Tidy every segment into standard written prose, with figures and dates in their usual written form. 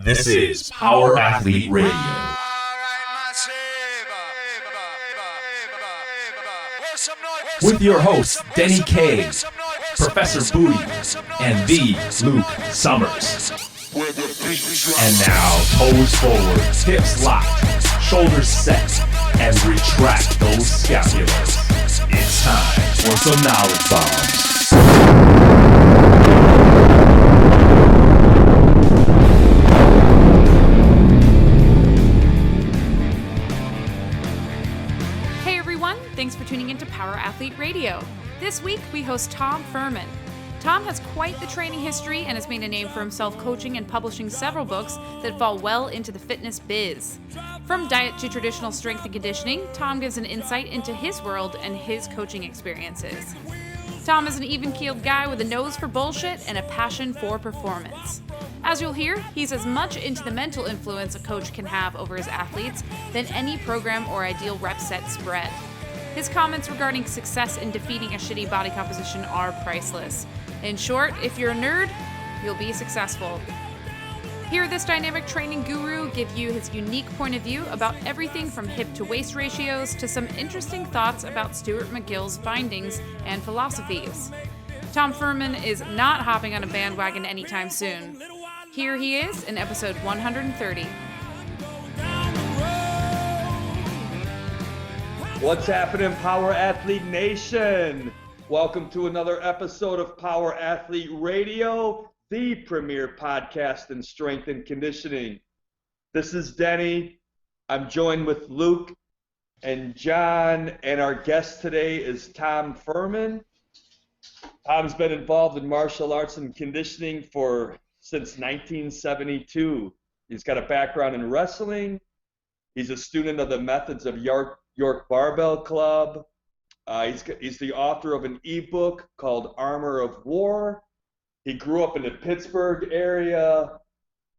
This is Power Athlete Radio. With your hosts, Denny K, Professor Booty, and the Luke Summers. And now, toes forward, hips locked, shoulders set, and retract those scapulars. It's time for some knowledge bombs. Thanks for tuning into Power Athlete Radio. This week, we host Tom Furman. Tom has quite the training history and has made a name for himself coaching and publishing several books that fall well into the fitness biz. From diet to traditional strength and conditioning, Tom gives an insight into his world and his coaching experiences. Tom is an even-keeled guy with a nose for bullshit and a passion for performance. As you'll hear, he's as much into the mental influence a coach can have over his athletes than any program or ideal rep set spread. His comments regarding success in defeating a shitty body composition are priceless. In short, if you're a nerd, you'll be successful. Hear this dynamic training guru give you his unique point of view about everything from hip to waist ratios to some interesting thoughts about Stuart McGill's findings and philosophies. Tom Furman is not hopping on a bandwagon anytime soon. Here he is in episode 130. What's happening, Power Athlete Nation? Welcome to another episode of Power Athlete Radio, the premier podcast in strength and conditioning. This is Denny. I'm joined with Luke and John, and our guest today is Tom Furman. Tom's been involved in martial arts and conditioning since 1972. He's got a background in wrestling. He's a student of the methods of York Barbell Club. He's the author of an ebook called Armor of War. He grew up in the Pittsburgh area.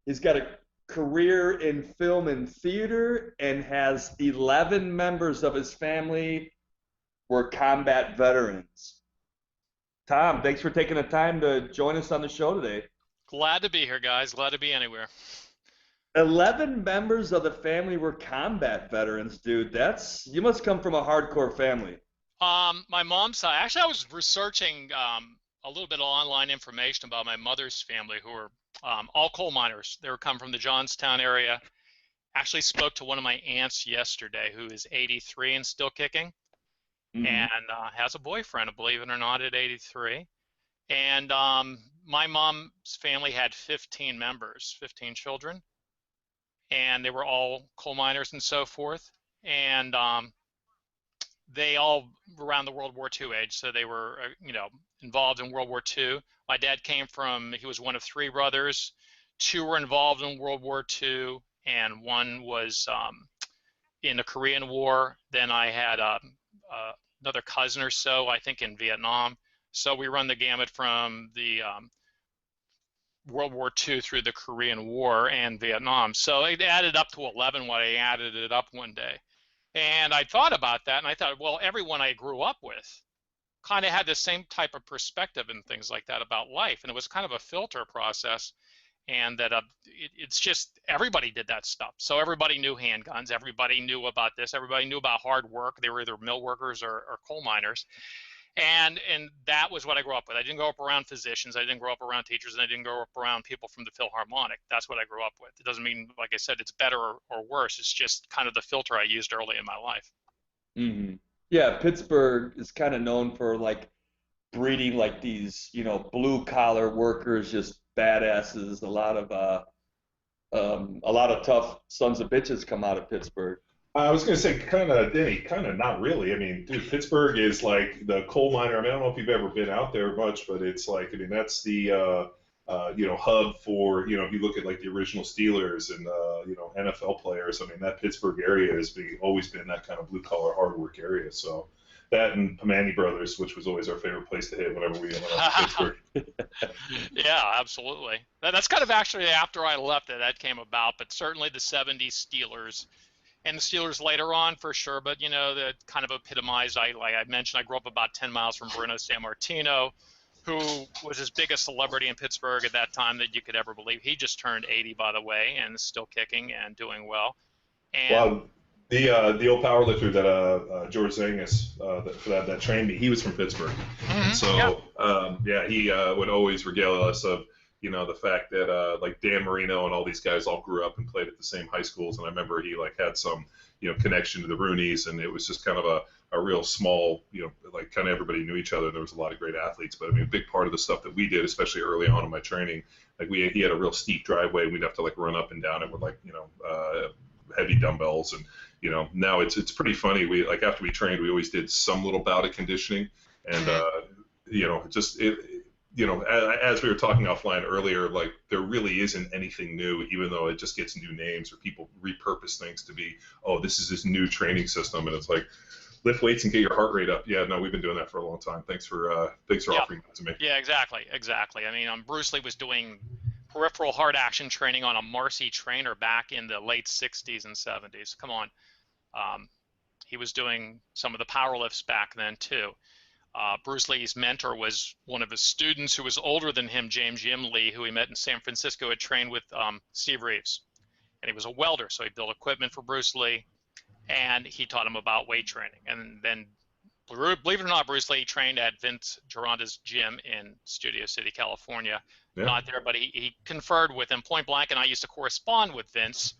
He's got a career in film and theater and has 11 members of his family were combat veterans. Tom, thanks for taking the time to join us on the show today. Glad to be here, guys. Glad to be anywhere. 11 members of the family were combat veterans, dude. You must come from a hardcore family. My mom's side. Actually, I was researching a little bit of online information about my mother's family, who were all coal miners. They were come from the Johnstown area. Actually spoke to one of my aunts yesterday, who is 83 and still kicking, and has a boyfriend, believe it or not, at 83. And my mom's family had 15 members, 15 children. And they were all coal miners and so forth, and they all were around the World War II age, so they were, involved in World War II. My dad he was one of three brothers. Two were involved in World War II, and one was in the Korean War. Then I had another cousin or so, I think, in Vietnam. So we run the gamut from the World War II through the Korean War and Vietnam. So it added up to 11 when I added it up one day. And I thought about that, and I thought, well, everyone I grew up with kind of had the same type of perspective and things like that about life. And it was kind of a filter process, and that it's just everybody did that stuff. So everybody knew handguns. Everybody knew about this. Everybody knew about hard work. They were either mill workers or coal miners. And that was what I grew up with. I didn't grow up around physicians. I didn't grow up around teachers. And I didn't grow up around people from the Philharmonic. That's what I grew up with. It doesn't mean, like I said, it's better or worse. It's just kind of the filter I used early in my life. Mm-hmm. Yeah, Pittsburgh is kind of known for breeding these, blue collar workers, just badasses. A lot of tough sons of bitches come out of Pittsburgh. I was going to say, kind of not really. I mean, dude, Pittsburgh is like the coal miner. I mean, I don't know if you've ever been out there much, but it's that's the, hub for, if you look at the original Steelers and, NFL players. I mean, that Pittsburgh area has always been that kind of blue collar hard work area. So that and Pamani Brothers, which was always our favorite place to hit whenever we went out to Pittsburgh. Yeah, absolutely. That's kind of actually after I left that came about, but certainly the 70s Steelers. And the Steelers later on, for sure, but, that kind of epitomized, like I mentioned, I grew up about 10 miles from Bruno San Martino. who was as big a celebrity in Pittsburgh at that time that you could ever believe. He just turned 80, by the way, and is still kicking and doing well. And Wow, the old power lifter that George Zangus that trained me, he was from Pittsburgh, and so he would always regale us of the fact that like Dan Marino and all these guys all grew up and played at the same high schools, and I remember he like had some connection to the Rooneys, and it was just kind of a real small like kind of everybody knew each other. There was a lot of great athletes, but I mean a big part of the stuff that we did, especially early on in my training, like he had a real steep driveway, and we'd have to like run up and down it with like heavy dumbbells, and now it's pretty funny. We like after we trained, we always did some little bout of conditioning, and as we were talking offline earlier, like there really isn't anything new, even though it just gets new names or people repurpose things to be, oh, this is this new training system, and it's like lift weights and get your heart rate up. Yeah, no, we've been doing that for a long time. Thanks for offering that to me. Yeah, exactly. I mean, Bruce Lee was doing peripheral heart action training on a Marcy trainer back in the late 60s and 70s. Come on. He was doing some of the power lifts back then too. Bruce Lee's mentor was one of his students who was older than him, James Yim Lee, who he met in San Francisco, had trained with Steve Reeves. And he was a welder, so he built equipment for Bruce Lee, and he taught him about weight training. And then, believe it or not, Bruce Lee trained at Vince Gironda's gym in Studio City, California. Yeah. Not there, but he conferred with him point blank, and I used to correspond with Vince.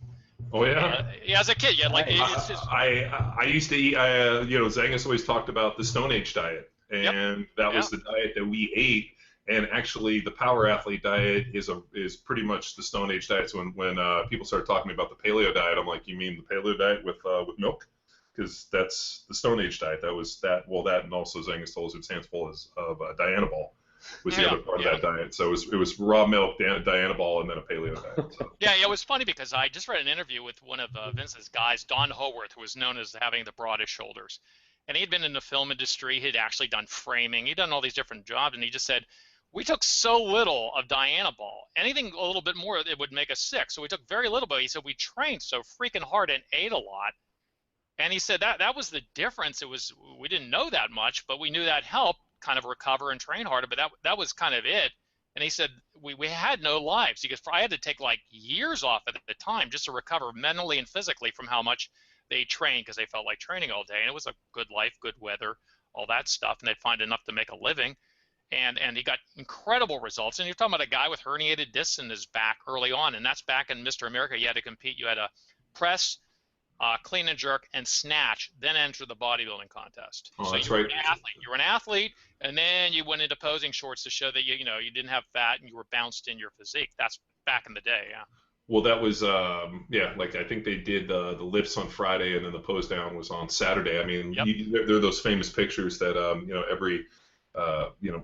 Oh yeah. As a kid, yeah. Like I used to eat. Zangus always talked about the Stone Age diet, and that was the diet that we ate. And actually, the power athlete diet is pretty much the Stone Age diet. So when people started talking about the paleo diet, I'm like, you mean the paleo diet with milk? Because that's the Stone Age diet. That was that. Well, that and also Zangus told us its hands full of Dianabol was the other part of that diet. So it was raw milk, Dianabol, and then a paleo diet. So. Yeah, it was funny because I just read an interview with one of Vince's guys, Don Howarth, who was known as having the broadest shoulders. And he had been in the film industry. He'd actually done framing. He'd done all these different jobs, and he just said, we took so little of Dianabol. Anything a little bit more, it would make us sick. So we took very little, but he said we trained so freaking hard and ate a lot. And he said that was the difference. We didn't know that much, but we knew that helped kind of recover and train harder, but that was kind of it. And he said we had no lives. Because I had to take like years off at the time just to recover mentally and physically from how much they trained, because they felt like training all day. And it was a good life, good weather, all that stuff, and they'd find enough to make a living. And he got incredible results. And you're talking about a guy with herniated discs in his back early on, and that's back in Mr. America. You had to compete. You had to press, clean and jerk, and snatch, then enter the bodybuilding contest. Oh, so that's you were right. an athlete. You were an athlete, and then you went into posing shorts to show that you didn't have fat and you were bounced in your physique. That's back in the day, yeah. Well, that was like I think they did the lifts on Friday, and then the pose down was on Saturday. I mean, there are those famous pictures that every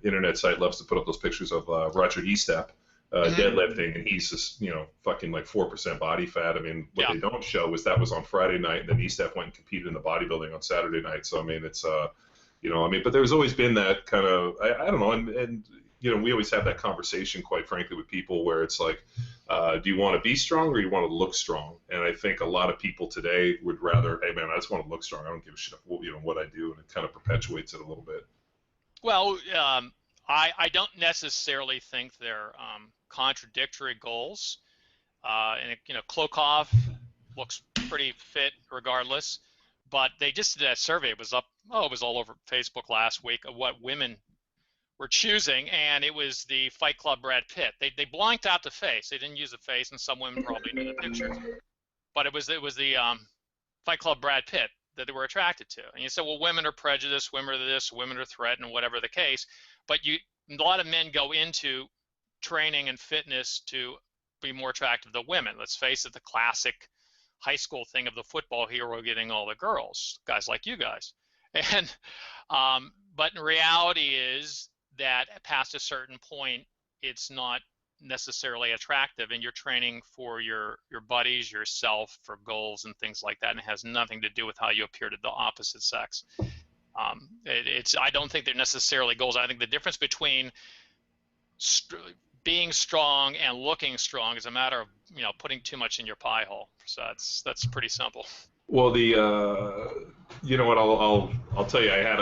internet site loves to put up those pictures of Roger Estep deadlifting, and he's just fucking like 4% body fat. I mean, what they don't show is that was on Friday night, and then Estep went and competed in the bodybuilding on Saturday night. So I mean, it's but there's always been that kind of I don't know, and we always have that conversation, quite frankly, with people where it's like, do you want to be strong or you want to look strong? And I think a lot of people today would rather, hey man, I just want to look strong. I don't give a shit what I do, and it kind of perpetuates it a little bit. Well, I don't necessarily think they're contradictory goals. And Klokov looks pretty fit regardless, but they just did that survey. It was all over Facebook last week of what women were choosing, and it was the Fight Club Brad Pitt. They blanked out the face. They didn't use the face, and some women probably knew the pictures. But it was the Fight Club Brad Pitt that they were attracted to. And you said, well, women are prejudiced, women are this, women are threatened, whatever the case. But a lot of men go into training and fitness to be more attractive to women. Let's face it, the classic high school thing of the football hero getting all the girls, guys like you guys. And but in reality is that past a certain point, it's not necessarily attractive, and you're training for your buddies, yourself, for goals and things like that, and it has nothing to do with how you appear to the opposite sex. I don't think they're necessarily goals. I think the difference between being strong and looking strong is a matter of putting too much in your pie hole. So that's pretty simple. Well, what I'll tell you, I had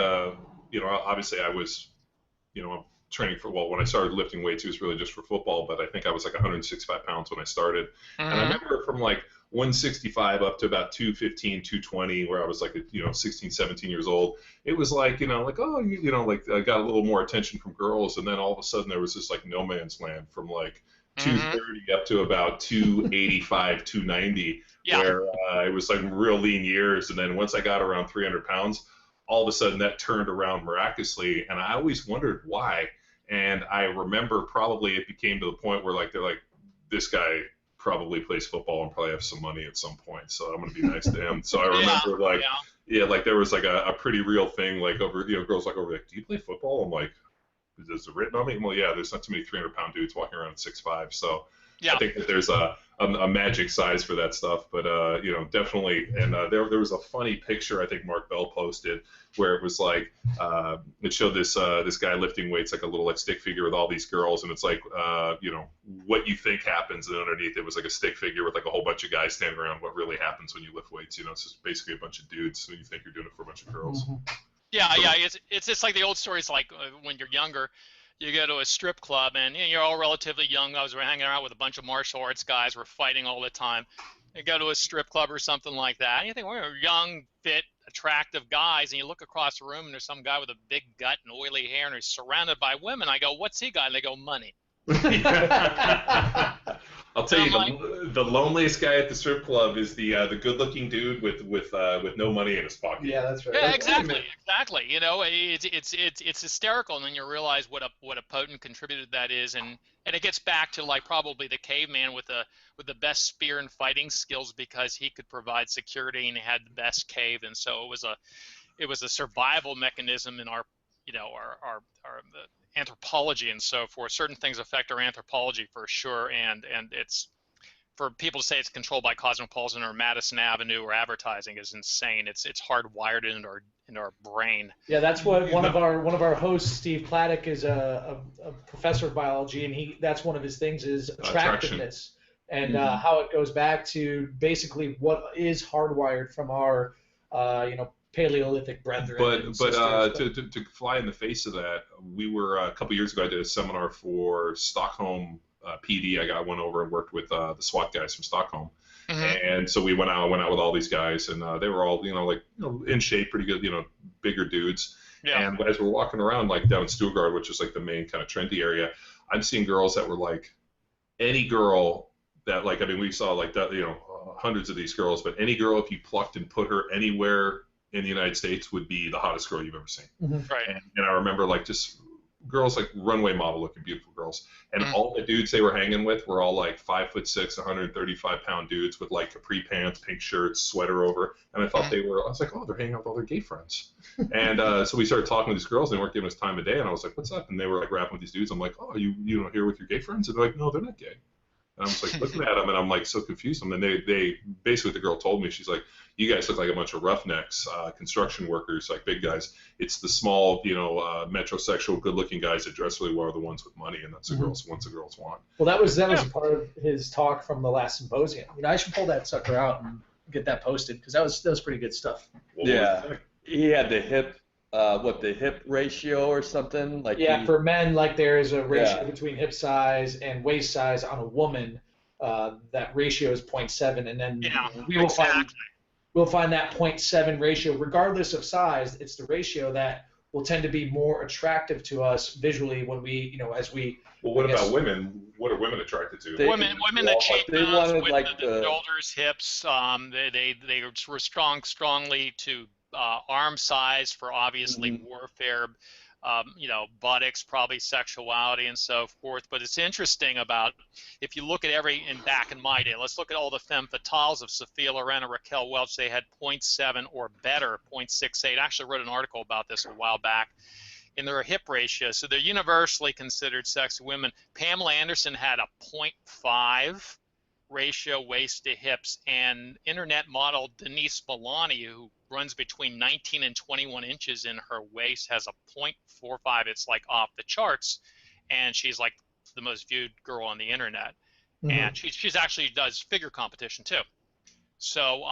obviously I was training for, well, when I started lifting weights, it was really just for football, but I think I was like 165 pounds when I started. And I remember from like 165 up to about 215, 220, where I was like, 16, 17 years old. It was like, like, oh, like I got a little more attention from girls. And then all of a sudden there was this like no man's land from like 230 up to about 285, 290, where it was like real lean years. And then once I got around 300 pounds, all of a sudden that turned around miraculously. And I always wondered why. And I remember probably it became to the point where like, they're like, this guy probably plays football and probably have some money at some point, so I'm going to be nice to him. So I remember like there was like a pretty real thing, like over, girls like over like, do you play football? I'm like, is it written on me? Well, yeah, there's not too many 300-pound dudes walking around at 6'5", so I think that there's a magic size for that stuff, but definitely. And there was a funny picture I think Mark Bell posted where it was like it showed this guy lifting weights, like a little like stick figure with all these girls, and it's like what you think happens, and underneath it was like a stick figure with like a whole bunch of guys standing around. What really happens when you lift weights? It's just basically a bunch of dudes, so you think you're doing it for a bunch of girls. Yeah, it's just like the old stories, like when you're younger. You go to a strip club and you're all relatively young. I was hanging out with a bunch of martial arts guys. We're fighting all the time. You go to a strip club or something like that. And you think we're young, fit, attractive guys. And you look across the room and there's some guy with a big gut and oily hair and he's surrounded by women. I go, what's he got? And they go, money. I'll tell you, the loneliest guy at the strip club is the good-looking dude with no money in his pocket. Yeah, that's right. Yeah, exactly. It's hysterical, and then you realize what a potent contributor that is, and it gets back to like probably the caveman with the best spear and fighting skills because he could provide security and he had the best cave, and so it was a survival mechanism in our anthropology and so forth. Certain things affect our anthropology for sure, and it's for people to say it's controlled by Cosmopolitan or Madison Avenue or advertising is insane. It's hardwired into our brain. Yeah, that's what one of our hosts, Steve Pladdick, is a professor of biology, and that's one of his things is attractiveness, and how it goes back to basically what is hardwired from our Paleolithic brethren. But to fly in the face of that, we were a couple years ago. I did a seminar for Stockholm PD. I went over and worked with the SWAT guys from Stockholm, and so we went out with all these guys, and they were all in shape, pretty good, bigger dudes. Yeah. And as we're walking around like down Stuttgart, which is like the main kind of trendy area, I'm seeing girls that were like any girl that we saw like that, hundreds of these girls, but any girl if you plucked and put her anywhere in the United States would be the hottest girl you've ever seen. Right. And I remember like just girls like runway model looking beautiful girls, and all the dudes they were hanging with were all like 5'6", 135-pound dudes with like capri pants, pink shirts, sweater over, and I thought I was like, oh, they're hanging out with all their gay friends. And so we started talking with these girls, and they weren't giving us time of day, and I was like, what's up? And they were like rapping with these dudes. I'm like, oh, you here with your gay friends? And they're like, no, they're not gay. And I was like looking at them, and I'm like so confused. And then they basically, what the girl told me, she's like, you guys look like a bunch of roughnecks, construction workers, like big guys. It's the small, metrosexual, good-looking guys that dress really well are the ones with money, and that's the girls the girls want. Well, that was part of his talk from the last symposium. I should pull that sucker out and get that posted because that was pretty good stuff. Yeah, he had the hip. The hip ratio or something like? Yeah, for men, like there is a ratio between hip size and waist size on a woman. That ratio is 0.7, and then we'll find that 0.7 ratio, regardless of size. It's the ratio that will tend to be more attractive to us visually when we, as we. Well, what about women? What are women attracted to? Women that cheat with the shoulders, hips. They were strongly to. Arm size for obviously warfare, buttocks, probably sexuality and so forth. But it's interesting about if you look at back in my day, let's look at all the femme fatales of Sophia Loren and Raquel Welch. They had 0.7 or better, 0.68. I actually wrote an article about this a while back in their hip ratio. So they're universally considered sexy women. Pamela Anderson had a 0.5 ratio waist to hips, and internet model Denise Milani, who runs between 19 and 21 inches in her waist, has a 0.45. It's like off the charts, and she's like the most viewed girl on the internet. And she's actually does figure competition too. So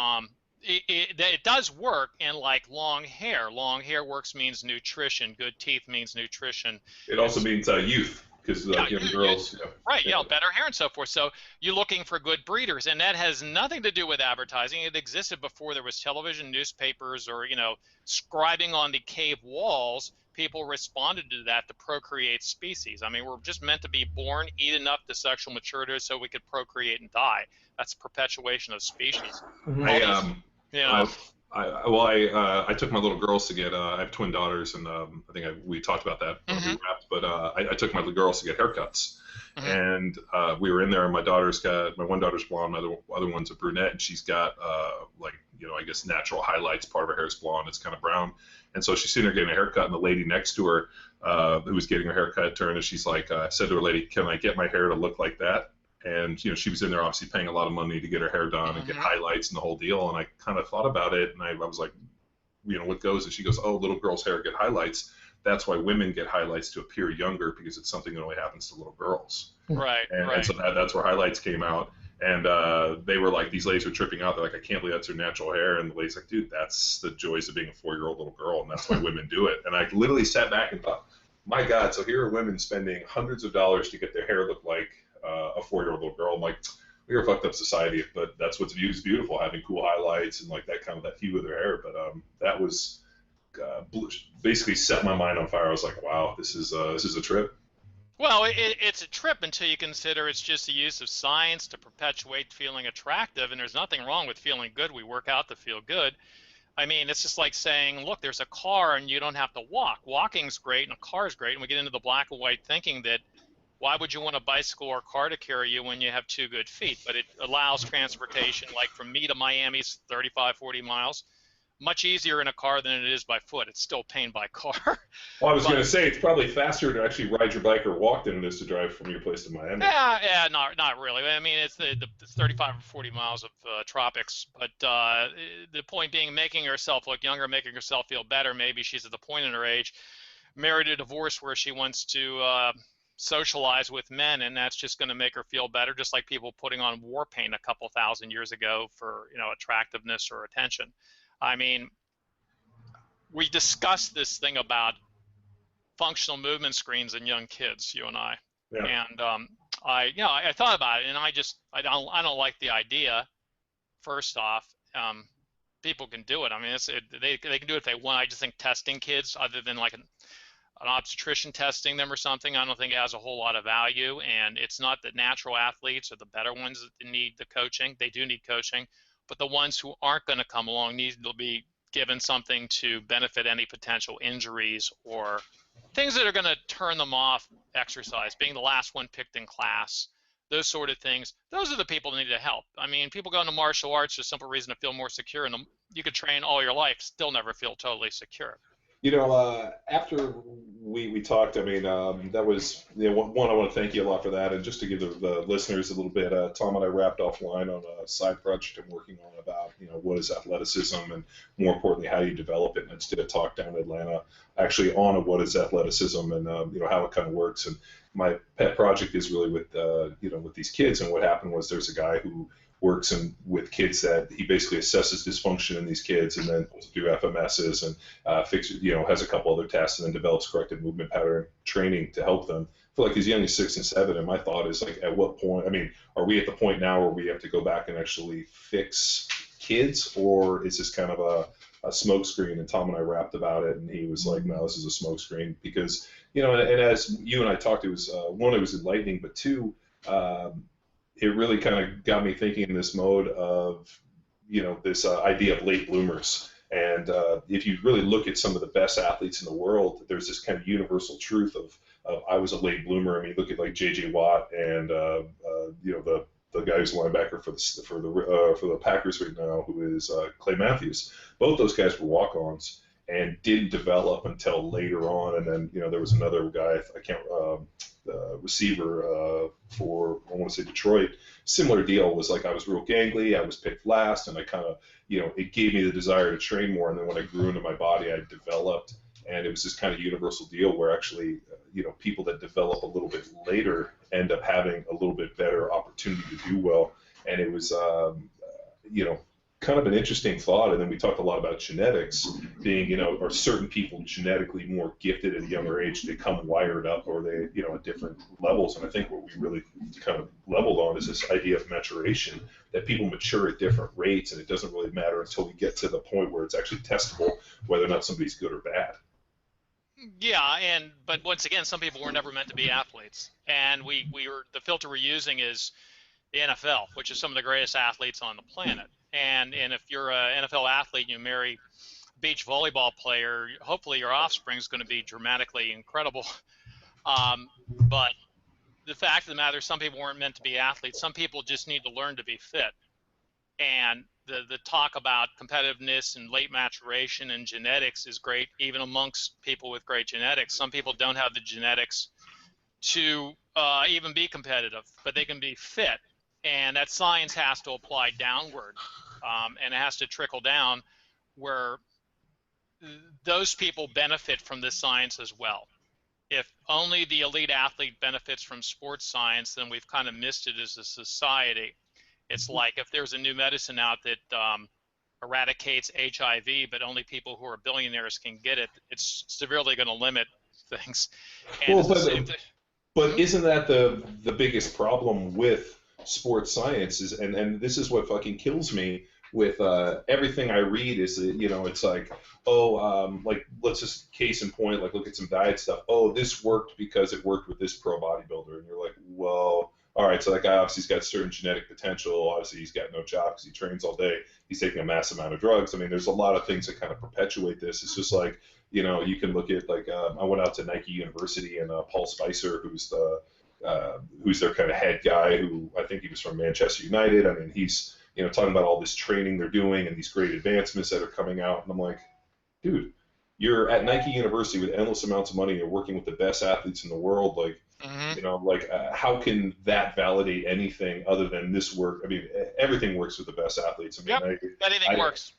it does work in like long hair. Long hair means nutrition. Good teeth means nutrition. It also means youth, because young girls. Right, better hair and so forth. So you're looking for good breeders, and that has nothing to do with advertising. It existed before there was television, newspapers, or scribing on the cave walls. People responded to that to procreate species. I mean, we're just meant to be born, eat enough to sexual maturity so we could procreate and die. That's perpetuation of species. I took my little girls to get. I have twin daughters, and I think we talked about that when we wrapped. But I took my little girls to get haircuts, and we were in there. And my one daughter's blonde, my other one's a brunette, and she's got I guess natural highlights. Part of her hair is blonde, it's kind of brown, and so she's sitting there getting a haircut, and the lady next to her, who was getting her haircut, turned and she's like, said to her lady, "Can I get my hair to look like that?" And she was in there obviously paying a lot of money to get her hair done and get highlights and the whole deal. And I kind of thought about it, and I was like, what goes? And she goes, "Oh, little girls' hair get highlights. That's why women get highlights to appear younger, because it's something that only happens to little girls." Right. And so that's where highlights came out. And they were like, these ladies were tripping out. They're like, "I can't believe that's her natural hair." And the lady's like, "Dude, that's the joys of being a 4-year-old little girl, and that's why women do it." And I literally sat back and thought, my God, so here are women spending hundreds of dollars to get their hair look like a 4-year-old little girl. I'm like, we're a fucked up society, but that's what's viewed as beautiful, having cool highlights and like that hue of their hair. But that was basically set my mind on fire. I was like, wow, this is a trip. Well, it's a trip until you consider it's just the use of science to perpetuate feeling attractive, and there's nothing wrong with feeling good. We work out to feel good. I mean, it's just like saying, look, there's a car and you don't have to walk. Walking's great and a car's great, and we get into the black and white thinking that why would you want a bicycle or car to carry you when you have 2 good feet? But it allows transportation, like from me to Miami's 35, 40 miles. Much easier in a car than it is by foot. It's still pain by car. Well, I was going to say, it's probably faster to actually ride your bike or walk than it is to drive from your place to Miami. Yeah, not really. I mean, it's the 35 or 40 miles of tropics. But the point being, making herself look younger, making herself feel better. Maybe she's at the point in her age, married a divorce where she wants to socialize with men, and that's just going to make her feel better, just like people putting on war paint a couple thousand years ago for attractiveness or attention. I mean, we discussed this thing about functional movement screens in young kids, you and I. Yeah. And I thought about it, and I don't like the idea. First off, people can do it. I mean, they can do it if they want. I just think testing kids, other than like an obstetrician testing them or something, I don't think it has a whole lot of value. And it's not that natural athletes are the better ones that need the coaching. They do need coaching. But the ones who aren't going to come along need to be given something to benefit any potential injuries or things that are going to turn them off exercise, being the last one picked in class, those sort of things. Those are the people that need to help. I mean, people go into martial arts for a simple reason to feel more secure, and you could train all your life, still never feel totally secure. After we talked, I mean, that was, one, I want to thank you a lot for that. And just to give the listeners a little bit, Tom and I wrapped offline on a side project I'm working on about, what is athleticism, and more importantly, how you develop it. And I just did a talk down in Atlanta actually on what is athleticism and, how it kind of works. And my pet project is really with, with these kids. And what happened was there's a guy who works with kids that he basically assesses dysfunction in these kids and then do FMSs and has a couple other tests and then develops corrected movement pattern training to help them for like as young as 6 and 7. And my thought is like, at what point, I mean, are we at the point now where we have to go back and actually fix kids, or is this kind of a smoke screen? And Tom and I rapped about it, and he was like, no, this is a smoke screen, because, and as you and I talked, it was, one, it was enlightening, but two, it really kind of got me thinking in this mode of, this idea of late bloomers. And if you really look at some of the best athletes in the world, there's this kind of universal truth of I was a late bloomer. I mean, look at like J.J. Watt and the guy who's linebacker for the Packers right now, who is Clay Matthews. Both those guys were walk-ons and didn't develop until later on. And then there was another guy, I can't. Receiver for, I want to say, Detroit. Similar deal, was like I was real gangly, I was picked last, and I kind of, it gave me the desire to train more. And then when I grew into my body, I developed, and it was this kind of universal deal where actually, people that develop a little bit later end up having a little bit better opportunity to do well. And it was, kind of an interesting thought. And then we talked a lot about genetics being, are certain people genetically more gifted at a younger age? They come wired up, or they, at different levels. And I think what we really kind of leveled on is this idea of maturation, that people mature at different rates, and it doesn't really matter until we get to the point where it's actually testable whether or not somebody's good or bad. Yeah, but once again, some people were never meant to be athletes, and the filter we're using is the NFL, which is some of the greatest athletes on the planet. And if you're an NFL athlete and you marry a beach volleyball player, hopefully your offspring is going to be dramatically incredible. But the fact of the matter is, some people weren't meant to be athletes. Some people just need to learn to be fit. And the talk about competitiveness and late maturation and genetics is great, even amongst people with great genetics. Some people don't have the genetics to even be competitive, but they can be fit. And that science has to apply downward, and it has to trickle down where those people benefit from this science as well. If only the elite athlete benefits from sports science, then we've kind of missed it as a society. It's like if there's a new medicine out that eradicates HIV, but only people who are billionaires can get it, it's severely going to limit things. And but isn't that the biggest problem with sports science? And this is what fucking kills me with everything I read is that, it's like, like, let's just case in point, like, look at some diet stuff. Oh, this worked because it worked with this pro bodybuilder. And you're like, well, all right, so that guy obviously has got certain genetic potential. Obviously, he's got no job because he trains all day. He's taking a massive amount of drugs. I mean, there's a lot of things that kind of perpetuate this. It's just like, you can look at, like, I went out to Nike University, and Paul Spicer, who's their kind of head guy, who I think he was from Manchester United. I mean, he's, talking about all this training they're doing and these great advancements that are coming out. And I'm like, dude, you're at Nike University with endless amounts of money. You're working with the best athletes in the world. Like, how can that validate anything other than this work? I mean, everything works with the best athletes. I mean, anything works.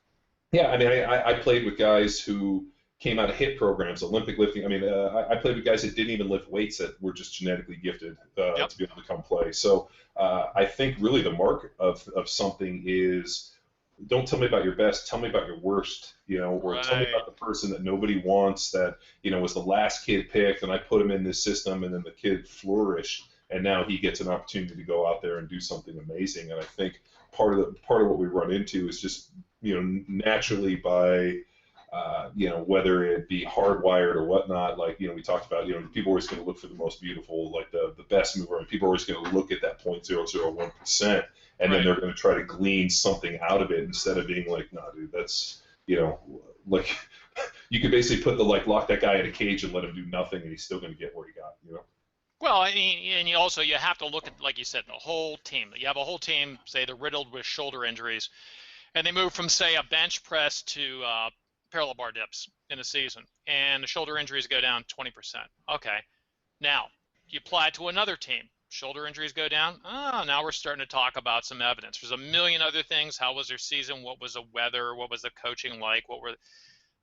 Yeah, I mean, I played with guys who came out of HIIT programs, Olympic lifting. I mean, I played with guys that didn't even lift weights that were just genetically gifted to be able to come play. So I think really the mark of something is, don't tell me about your best, tell me about your worst, or tell me about the person that nobody wants that, was the last kid picked, and I put him in this system, and then the kid flourished, and now he gets an opportunity to go out there and do something amazing. And I think part of what we run into is just, naturally by whether it be hardwired or whatnot, like, we talked about, people are always going to look for the most beautiful, like the best mover, and people are always going to look at that 0.001%, and then they're going to try to glean something out of it instead of being like, nah, dude, that's, like, you could basically lock that guy in a cage and let him do nothing, and he's still going to get what he got, Well, I mean, and you have to look at, like you said, the whole team. You have a whole team, say they're riddled with shoulder injuries, and they move from, say, a bench press to parallel bar dips in a season, and the shoulder injuries go down 20%. Okay, now you apply it to another team. Shoulder injuries go down. Oh, now we're starting to talk about some evidence. There's a million other things. How was their season? What was the weather? What was the coaching like?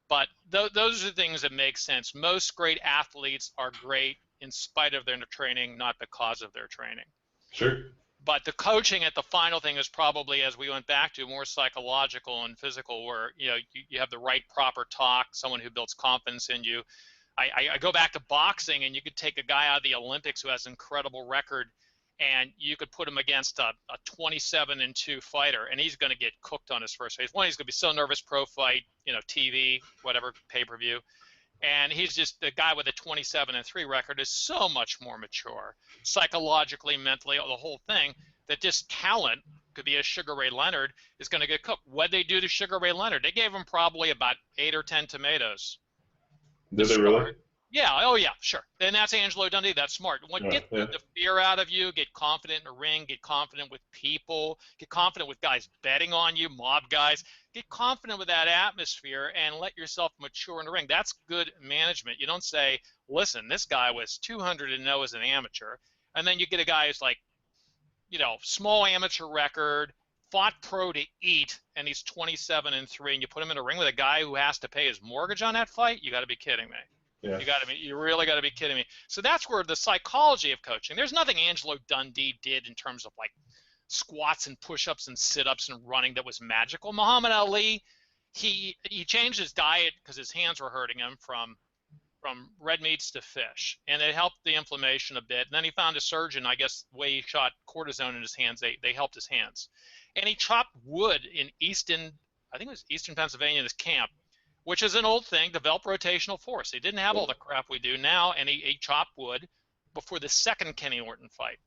But those are things that make sense. Most great athletes are great in spite of their training, not because of their training. Sure. But the coaching at the final thing is probably, as we went back to, more psychological and physical, where you have the right proper talk, someone who builds confidence in you. I go back to boxing, and you could take a guy out of the Olympics who has an incredible record, and you could put him against a 27-2 fighter, and he's going to get cooked on his first fight. One, he's going to be so nervous, pro fight, TV, whatever, pay-per-view. And he's just, the guy with a 27-3 record is so much more mature, psychologically, mentally, the whole thing, that just talent, could be a Sugar Ray Leonard, is going to get cooked. What'd they do to Sugar Ray Leonard? They gave him probably about 8 or 10 tomatoes. Did they really? Yeah, oh yeah, sure. And that's Angelo Dundee. That's smart. Get the fear out of you, get confident in the ring, get confident with people, get confident with guys betting on you, mob guys. Get confident with that atmosphere and let yourself mature in the ring. That's good management. You don't say, listen, this guy was 200-0 as an amateur, and then you get a guy who's like, small amateur record, fought pro to eat, and he's 27-3, and you put him in a ring with a guy who has to pay his mortgage on that fight? You got to be kidding me. Yeah. You really got to be kidding me. So that's where the psychology of coaching. There's nothing Angelo Dundee did in terms of like squats and push-ups and sit-ups and running that was magical. Muhammad Ali, he changed his diet because his hands were hurting him from red meats to fish, and it helped the inflammation a bit. And then he found a surgeon, I guess, the way he shot cortisone in his hands, they helped his hands. And he chopped wood in I think it was Eastern Pennsylvania, in his camp, which is an old thing, developed rotational force. He didn't have all the crap we do now, and he chopped wood before the second Kenny Norton fight.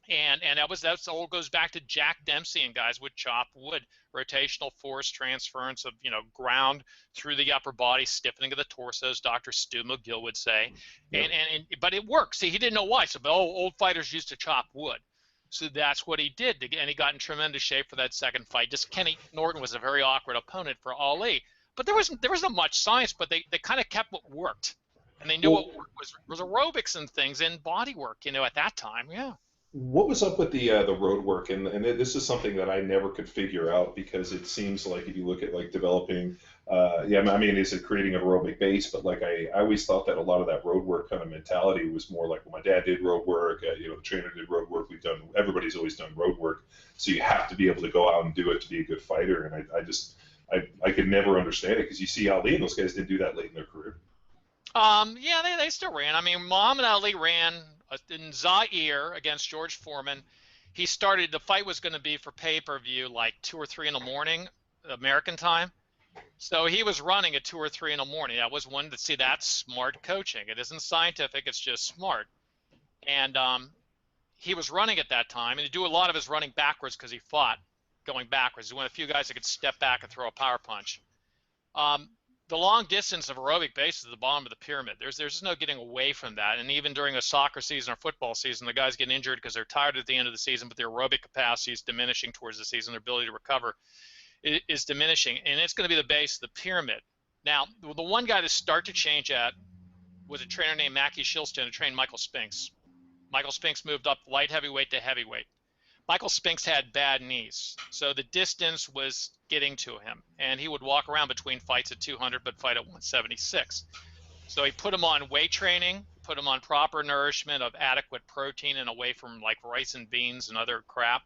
And that's all goes back to Jack Dempsey and guys would chop wood, rotational force transference of ground through the upper body, stiffening of the torso, as Dr. Stu McGill would say. But it works. See, he didn't know why. So old fighters used to chop wood. So that's what he did, and he got in tremendous shape for that second fight. Just Kenny Norton was a very awkward opponent for Ali. But there wasn't much science, but they kind of kept what worked, and they knew what worked was aerobics and things and body work, at that time. Yeah. What was up with the road work? And this is something that I never could figure out, because it seems like if you look at like developing, is it creating an aerobic base? But like I always thought that a lot of that road work kind of mentality was more like, well, my dad did road work, the trainer did road work. Everybody's always done road work, so you have to be able to go out and do it to be a good fighter. And I could never understand it, because you see Ali and those guys didn't do that late in their career. They still ran. I mean, Muhammad Ali ran in Zaire against George Foreman. The fight was going to be for pay-per-view like 2 or 3 in the morning, American time. So he was running at 2 or 3 in the morning. That was one to see. That's smart coaching. It isn't scientific. It's just smart. And he was running at that time, and he'd do a lot of his running backwards because he fought going backwards. He's one of the few guys that could step back and throw a power punch. The long distance of aerobic base is the bottom of the pyramid. There's just no getting away from that. And even during a soccer season or football season, the guys get injured because they're tired at the end of the season, but their aerobic capacity is diminishing towards the season. Their ability to recover is diminishing, and it's going to be the base of the pyramid. Now, the one guy to start to change at was a trainer named Mackie Shilston who trained Michael Spinks. Michael Spinks moved up light heavyweight to heavyweight. Michael Spinks had bad knees, so the distance was getting to him, and he would walk around between fights at 200 but fight at 176. So he put him on weight training, put him on proper nourishment of adequate protein and away from like rice and beans and other crap.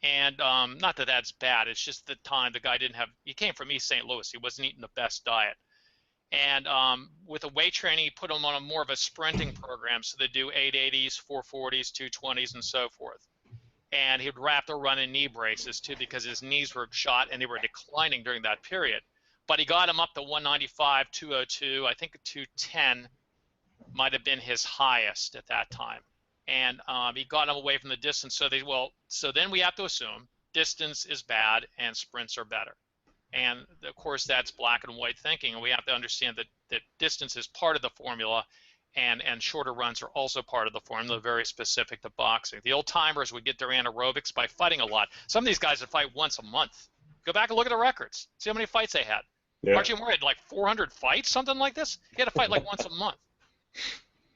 And not that that's bad, it's just the time the guy he came from East St. Louis, he wasn't eating the best diet. And with the weight training, he put him on more of a sprinting program, so they do 880s, 440s, 220s, and so forth. And he'd wrap the run in knee braces too, because his knees were shot and they were declining during that period. But he got him up to 195, 202, I think 210 might have been his highest at that time. And he got him away from the distance. So then we have to assume distance is bad and sprints are better. And of course that's black and white thinking, and we have to understand that distance is part of the formula. And shorter runs are also part of the formula, very specific to boxing. The old timers would get their anaerobics by fighting a lot. Some of these guys would fight once a month. Go back and look at the records. See how many fights they had. Yeah. Archie Moore had like 400 fights, something like this. He had to fight like once a month.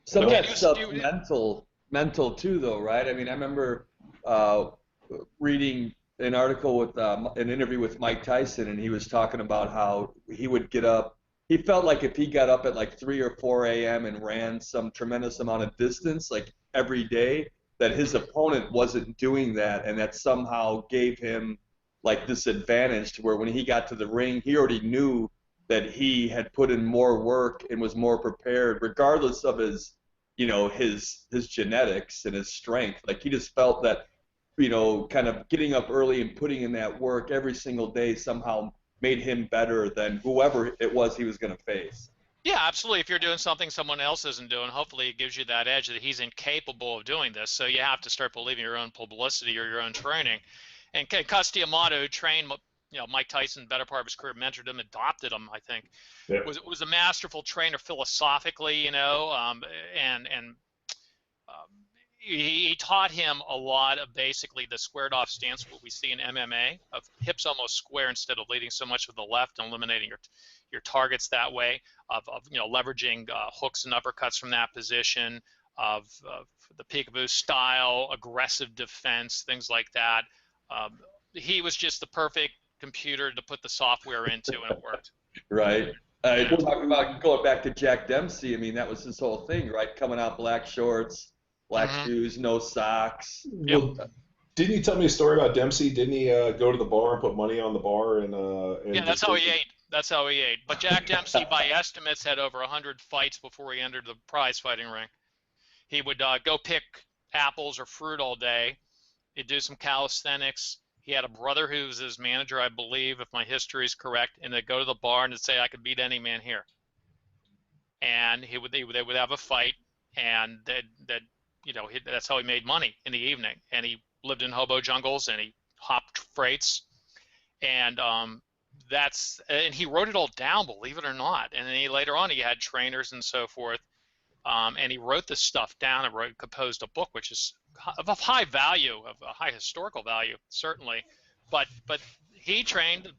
Some of that stuff mental too, though, right? I mean, I remember reading an article with an interview with Mike Tyson, and he was talking about how he would get up. He felt like if he got up at like 3 or 4 a.m. and ran some tremendous amount of distance, like every day, that his opponent wasn't doing that, and that somehow gave him like this advantage to where when he got to the ring, he already knew that he had put in more work and was more prepared, regardless of his genetics and his strength. Like he just felt that, kind of getting up early and putting in that work every single day somehow made him better than whoever it was he was going to face. Yeah, absolutely. If you're doing something someone else isn't doing, hopefully it gives you that edge that he's incapable of doing this. So you have to start believing your own publicity or your own training. And Cus D'Amato, who trained Mike Tyson, better part of his career, mentored him, adopted him, I think, was a masterful trainer philosophically, he taught him a lot of basically the squared off stance, what we see in MMA, of hips almost square instead of leading so much with the left and eliminating your targets that way, of leveraging hooks and uppercuts from that position, of the peekaboo style, aggressive defense, things like that. He was just the perfect computer to put the software into, and it worked. Right. Talking about going back to Jack Dempsey, I mean, that was his whole thing, right? Coming out black shorts, black shoes, no socks. Yep. Didn't you tell me a story about Dempsey? Didn't he go to the bar and put money on the bar and Yeah, that's how he ate. That's how he ate. But Jack Dempsey, by estimates, had over 100 fights before he entered the prize fighting ring. He would go pick apples or fruit all day. He'd do some calisthenics. He had a brother who was his manager, I believe, if my history is correct, and they'd go to the bar and they'd say, "I could beat any man here." And they would have a fight, and that's how he made money in the evening. And he lived in hobo jungles, and he hopped freights, and he wrote it all down, believe it or not. And then later on he had trainers and so forth, and he wrote this stuff down and composed a book, which is of high value, of a high historical value, certainly. But he trained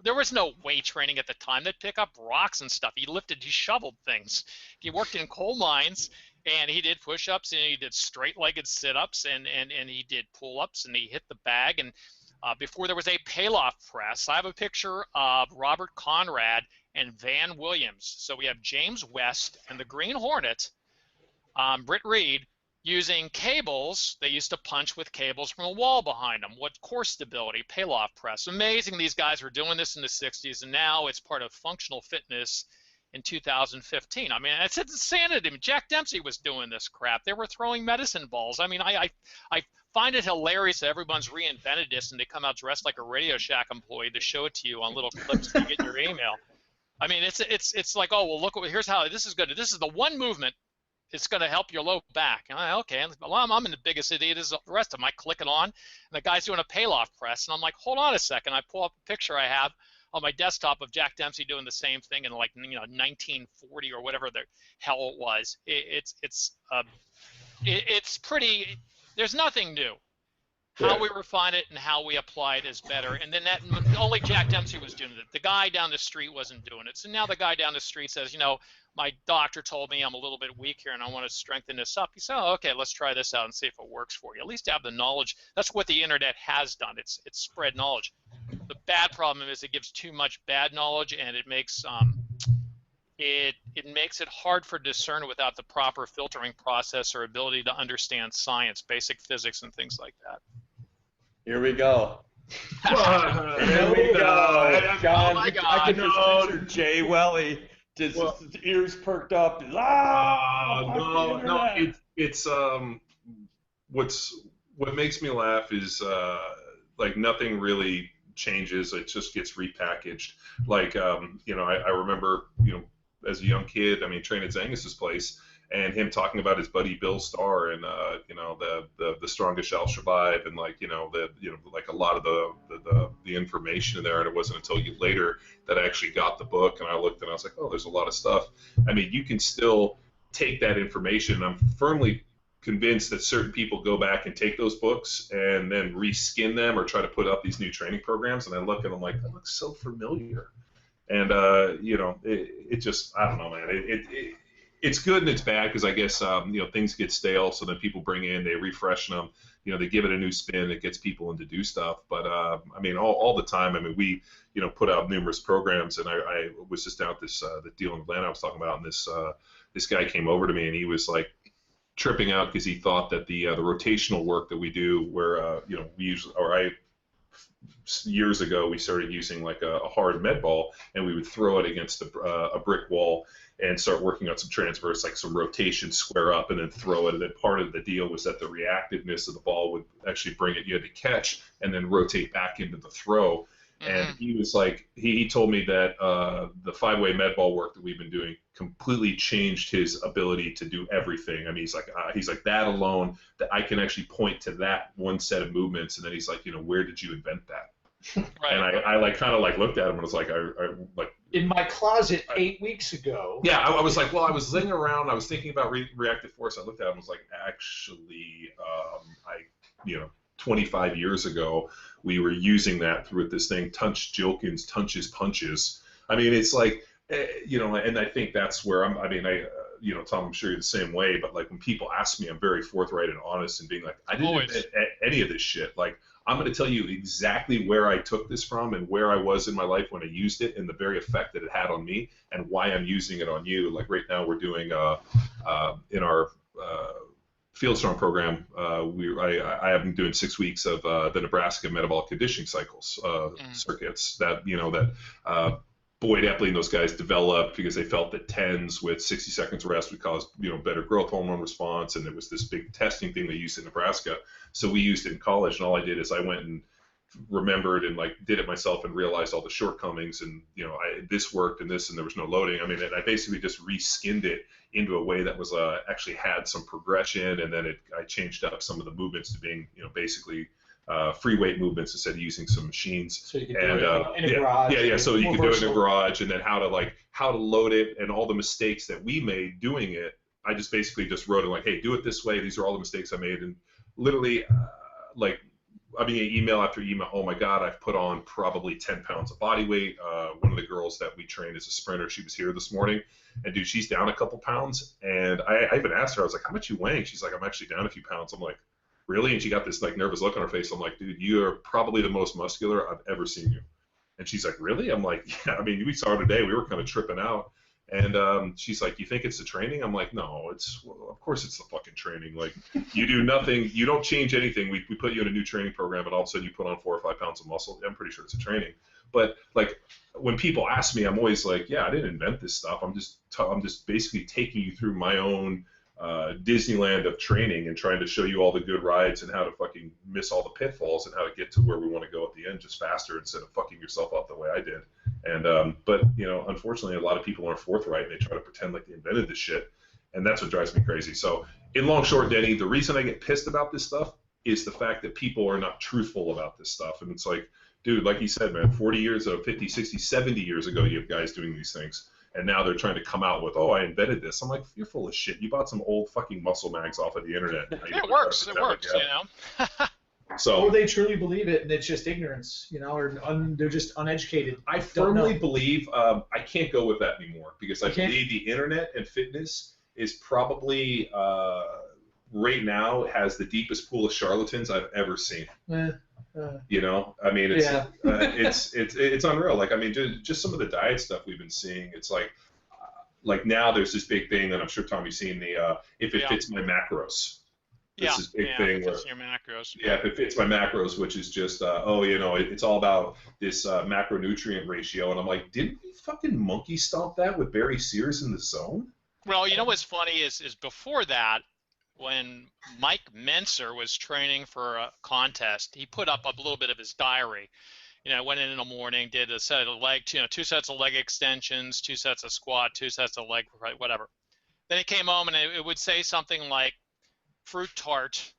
there was no weight training at the time. They'd pick up rocks and stuff. He shoveled things. He worked in coal mines, and he did push-ups, and he did straight-legged sit-ups, and he did pull-ups, and he hit the bag. And before there was a Palloff press, I have a picture of Robert Conrad and Van Williams. So we have James West and the Green Hornet, Britt Reed, using cables. They used to punch with cables from a wall behind them. What core stability, Palloff press. Amazing these guys were doing this in the 60s, and now it's part of functional fitness in 2015. I mean, it's insanity. I mean, Jack Dempsey was doing this crap. They were throwing medicine balls. I mean, I find it hilarious that everyone's reinvented this and they come out dressed like a Radio Shack employee to show it to you on little clips to get your email. I mean, it's like, oh, well, look, here's how this is good. This is the one movement. It's going to help your low back. And okay, well, I'm in the biggest idiot as the rest of them. I click it on, and the guy's doing a Palloff press, and I'm like, hold on a second. I pull up a picture I have on my desktop of Jack Dempsey doing the same thing in 1940 or whatever the hell it was. It's pretty. There's nothing new. How we refine it and how we apply it is better. And then only Jack Dempsey was doing it. The guy down the street wasn't doing it. So now the guy down the street says, my doctor told me I'm a little bit weak here and I want to strengthen this up. He said, oh, okay, let's try this out and see if it works for you. At least have the knowledge. That's what the internet has done. It's spread knowledge. The bad problem is it gives too much bad knowledge, and it makes it makes it hard for discern without the proper filtering process or ability to understand science, basic physics, and things like that. Here we go. Here we go. John, oh my God. I can just picture Jay Welly, just his ears perked up. No. It's what makes me laugh is like nothing really changes. It just gets repackaged. Like I remember as a young kid, training at Zangus's place, and him talking about his buddy Bill Starr and the strongest shall survive, and like a lot of the information in there. And it wasn't until later that I actually got the book, and I looked and I was like, oh, there's a lot of stuff. You can still take that information. I'm firmly convinced that certain people go back and take those books and then reskin them or try to put up these new training programs, and I look and I'm like, that looks so familiar. And it just, I don't know, man. It's good and it's bad because I guess things get stale, so then people bring in, they refresh them, they give it a new spin, it gets people in to do stuff. But all the time, we put out numerous programs, and I was just down at this the deal in Atlanta I was talking about, and this guy came over to me and he was like tripping out because he thought that the rotational work that we do, where years ago we started using like a hard med ball, and we would throw it against a brick wall and start working on some transverse, like some rotation, square up, and then throw it. And then part of the deal was that the reactiveness of the ball would actually bring it, you had to catch and then rotate back into the throw. Mm-hmm. And he was like, he told me that the 5-way med ball work that we've been doing completely changed his ability to do everything. He's like that alone, that I can actually point to that one set of movements. And then he's like, where did you invent that? Right. And I like kind of like looked at him and was like, I like in my closet 8 weeks ago. Yeah, I was like, well, I was laying around, I was thinking about reactive force. I looked at him and was like, actually, 25 years ago, we were using that through this thing, Tunch Jilkins, Tunch's punches. It's like, and I think that's where Tom, I'm sure you're the same way, but like when people ask me, I'm very forthright and honest and being like, I didn't invent any of this shit. Like, I'm going to tell you exactly where I took this from and where I was in my life when I used it and the very effect that it had on me and why I'm using it on you. Like right now we're doing in our Field Strong program, I have been doing 6 weeks of the Nebraska metabolic conditioning cycles circuits that Boyd Epley and those guys developed because they felt that 10s with 60 seconds rest would cause better growth hormone response, and there was this big testing thing they used in Nebraska. So we used it in college, and all I did is I went and remembered and did it myself and realized all the shortcomings, and this worked and there was no loading. I mean, I basically just reskinned it into a way that was actually had some progression, and then I changed up some of the movements to being basically free weight movements instead of using some machines. So you could do it in a garage. Yeah. So you could do it in a garage, and then how to load it, and all the mistakes that we made doing it. I just basically just wrote it hey, do it this way. These are all the mistakes I made, and literally I'm getting email after email. Oh my God, I've put on probably 10 pounds of body weight. One of the girls that we trained as a sprinter, she was here this morning, and dude, she's down a couple pounds. And I even asked her, I was like, how much you weighing? She's like, I'm actually down a few pounds. I'm like, really? And she got this nervous look on her face. I'm like, dude, you are probably the most muscular I've ever seen you. And she's like, really? I'm like, yeah. I mean, we saw her today. We were kind of tripping out. And she's like, you think it's the training? I'm like, no, of course it's the fucking training. You do nothing, you don't change anything. We put you in a new training program, and all of a sudden you put on 4 or 5 pounds of muscle. I'm pretty sure it's a training. But when people ask me, I'm always like, yeah, I didn't invent this stuff. I'm just basically taking you through my own Disneyland of training and trying to show you all the good rides and how to fucking miss all the pitfalls and how to get to where we want to go at the end just faster instead of fucking yourself up the way I did. And but unfortunately, a lot of people aren't forthright, and they try to pretend like they invented this shit, and that's what drives me crazy. So in long short, Denny, the reason I get pissed about this stuff is the fact that people are not truthful about this stuff. And it's like, dude, like you said, man, 40 years ago, 50, 60, 70 years ago, you have guys doing these things. And now they're trying to come out with, oh, I invented this. I'm like, you're full of shit. You bought some old fucking muscle mags off of the internet. It works. It works, So, or they truly believe it, and it's just ignorance, or they're just uneducated. I firmly believe I can't go with that anymore, because I believe the internet and fitness is probably right now has the deepest pool of charlatans I've ever seen. I mean, it's unreal. I mean, just some of the diet stuff we've been seeing. It's like now there's this big thing that I'm sure Tommy's seen, the if it fits my macros. This is big thing where your macros. Yeah, if it fits my macros, which is just it's all about this macronutrient ratio, and I'm like, didn't we fucking monkey stomp that with Barry Sears in The Zone? Well, what's funny is before that, when Mike Menser was training for a contest, he put up a little bit of his diary. Went in the morning, did a set of 2 sets of leg extensions, 2 sets of squat, 2 sets of leg, whatever. Then he came home and it would say something like fruit tart,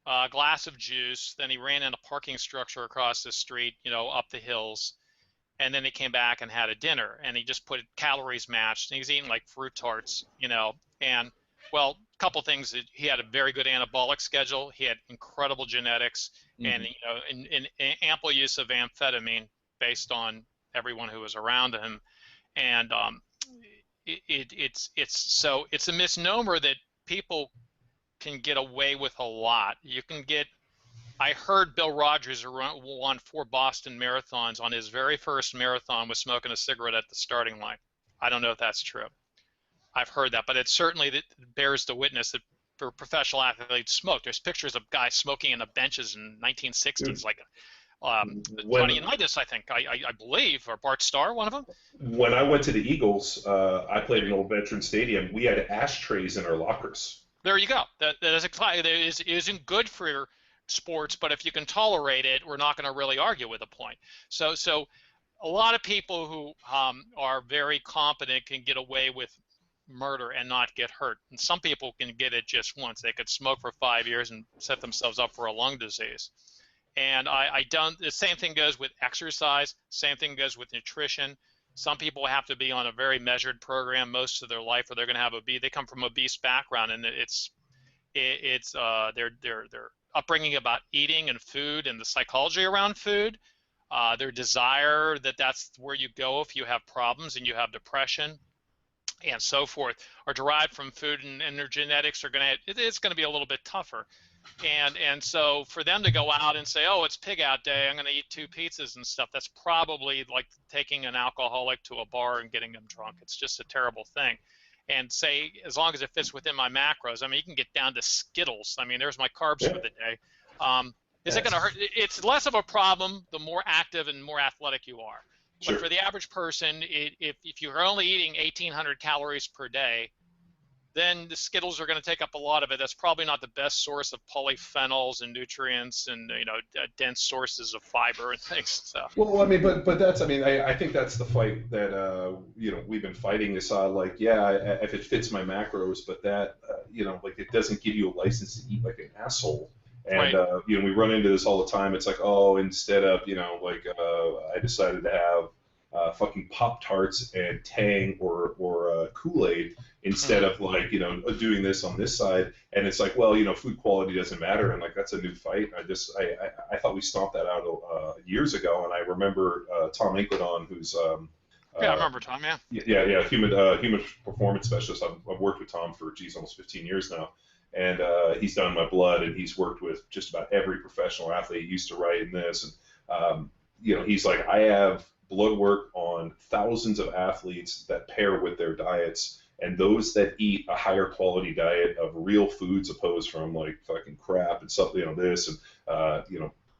a glass of juice. Then he ran in a parking structure across the street, up the hills. And then he came back and had a dinner, and he just put calories matched, and he was eating fruit tarts, and well, a couple things. He had a very good anabolic schedule. He had incredible genetics, and ample use of amphetamine based on everyone who was around him. And it's a misnomer that people can get away with a lot. I heard Bill Rogers, who won 4 Boston marathons, on his very first marathon was smoking a cigarette at the starting line. I don't know if that's true. I've heard that, but it certainly bears the witness that for professional athletes smoke. There's pictures of guys smoking in the benches in 1960s, Johnny Unitas, I think, I believe, or Bart Starr, one of them. When I went to the Eagles, I played in an old veteran stadium. We had ashtrays in our lockers. There you go. That isn't good for sports, but if you can tolerate it, we're not going to really argue with a point. So a lot of people who are very competent can get away with murder and not get hurt, and some people can get it just once. They could smoke for 5 years and set themselves up for a lung disease. And the same thing goes with exercise, same thing goes with nutrition. Some people have to be on a very measured program most of their life, or they're going to have they come from obese background, and it's their upbringing about eating and food and the psychology around food, their desire that's where you go if you have problems and you have depression and so forth, are derived from food, and their genetics are it's going to be a little bit tougher. And so for them to go out and say, oh, it's pig out day, I'm going to eat 2 pizzas and stuff, that's probably like taking an alcoholic to a bar and getting them drunk. It's just a terrible thing. and say, as long as it fits within my macros. I mean, you can get down to Skittles. I mean, there's my carbs for the day. Is it going to hurt? It's less of a problem the more active and more athletic you are. Sure. But for the average person, if you're only eating 1,800 calories per day, then the Skittles are going to take up a lot of it. That's probably not the best source of polyphenols and nutrients and dense sources of fiber and things. So. Well, I mean, but that's, I mean, I think that's the fight that we've been fighting. Is like, yeah, if it fits my macros, but that like it doesn't give you a license to eat like an asshole. And right. We run into this all the time. It's like, oh, instead of I decided to have fucking Pop-Tarts and Tang or Kool-Aid instead of doing this on this side. And it's like, well, food quality doesn't matter, and like that's a new fight. I thought we stomped that out years ago, and I remember Tom Incledon, who's I remember Tom. Yeah, human performance specialist. I've worked with Tom for almost 15 years now. And he's done my blood, and he's worked with just about every professional athlete. He used to write in this, and he's like, I have blood work on thousands of athletes that pair with their diets, and those that eat a higher quality diet of real foods opposed from like fucking crap and something, this, and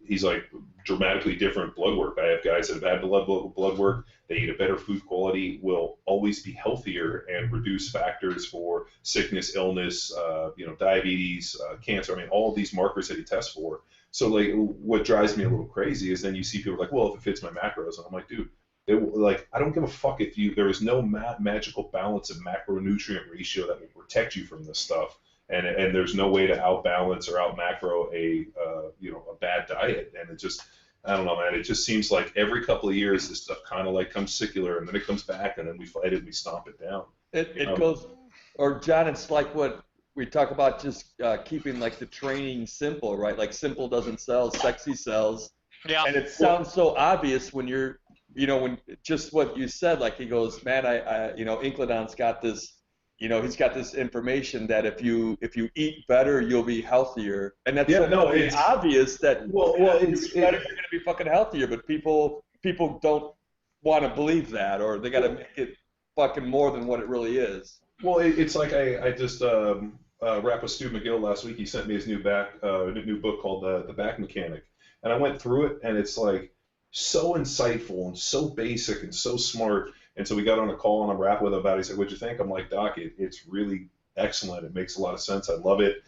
he's like dramatically different blood work. I have guys that have had blood work. They eat a better food quality, will always be healthier and reduce factors for sickness, illness, diabetes, cancer. I mean, all of these markers that he tests for. So like, what drives me a little crazy is then you see people like, well, if it fits my macros, and I'm like, dude, I don't give a fuck if there is no magical balance of macronutrient ratio that will protect you from this stuff. And there's no way to outbalance or outmacro a bad diet. And it just, I don't know, man. It just seems like every couple of years this stuff kind of like comes secular, and then it comes back, and then we fight it, and we stomp it down. It goes, or John, it's like what we talk about, just keeping like the training simple, right? Like simple doesn't sell, sexy sells. Yeah. And it sounds so obvious when you're, when just what you said, like he goes, man, Incledon's got this. He's got this information that if you eat better, you'll be healthier, and that's it's obvious that it's better, you're gonna be fucking healthier. But people don't want to believe that, or they got to make it fucking more than what it really is. Well, it's like I just rapped with Stu McGill last week. He sent me his new book called The Back Mechanic, and I went through it, and it's like so insightful and so basic and so smart. And so we got on a call, and I'm rapping with him about it. He said, what'd you think? I'm like, Doc, it's really excellent. It makes a lot of sense. I love it.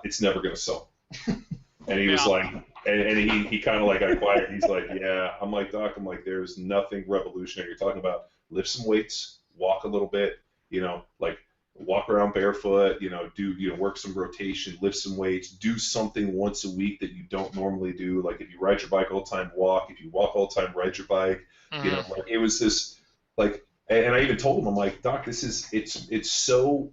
It's never going to sell. And he was like, and he kind of like got quiet. He's like, yeah. I'm like, Doc, there's nothing revolutionary. You're talking about lift some weights, walk a little bit, like walk around barefoot, do, work some rotation, lift some weights, do something once a week that you don't normally do. Like if you ride your bike all the time, walk. If you walk all the time, ride your bike. Mm-hmm. Like it was this. Like, and I even told him, I'm like, Doc, it's so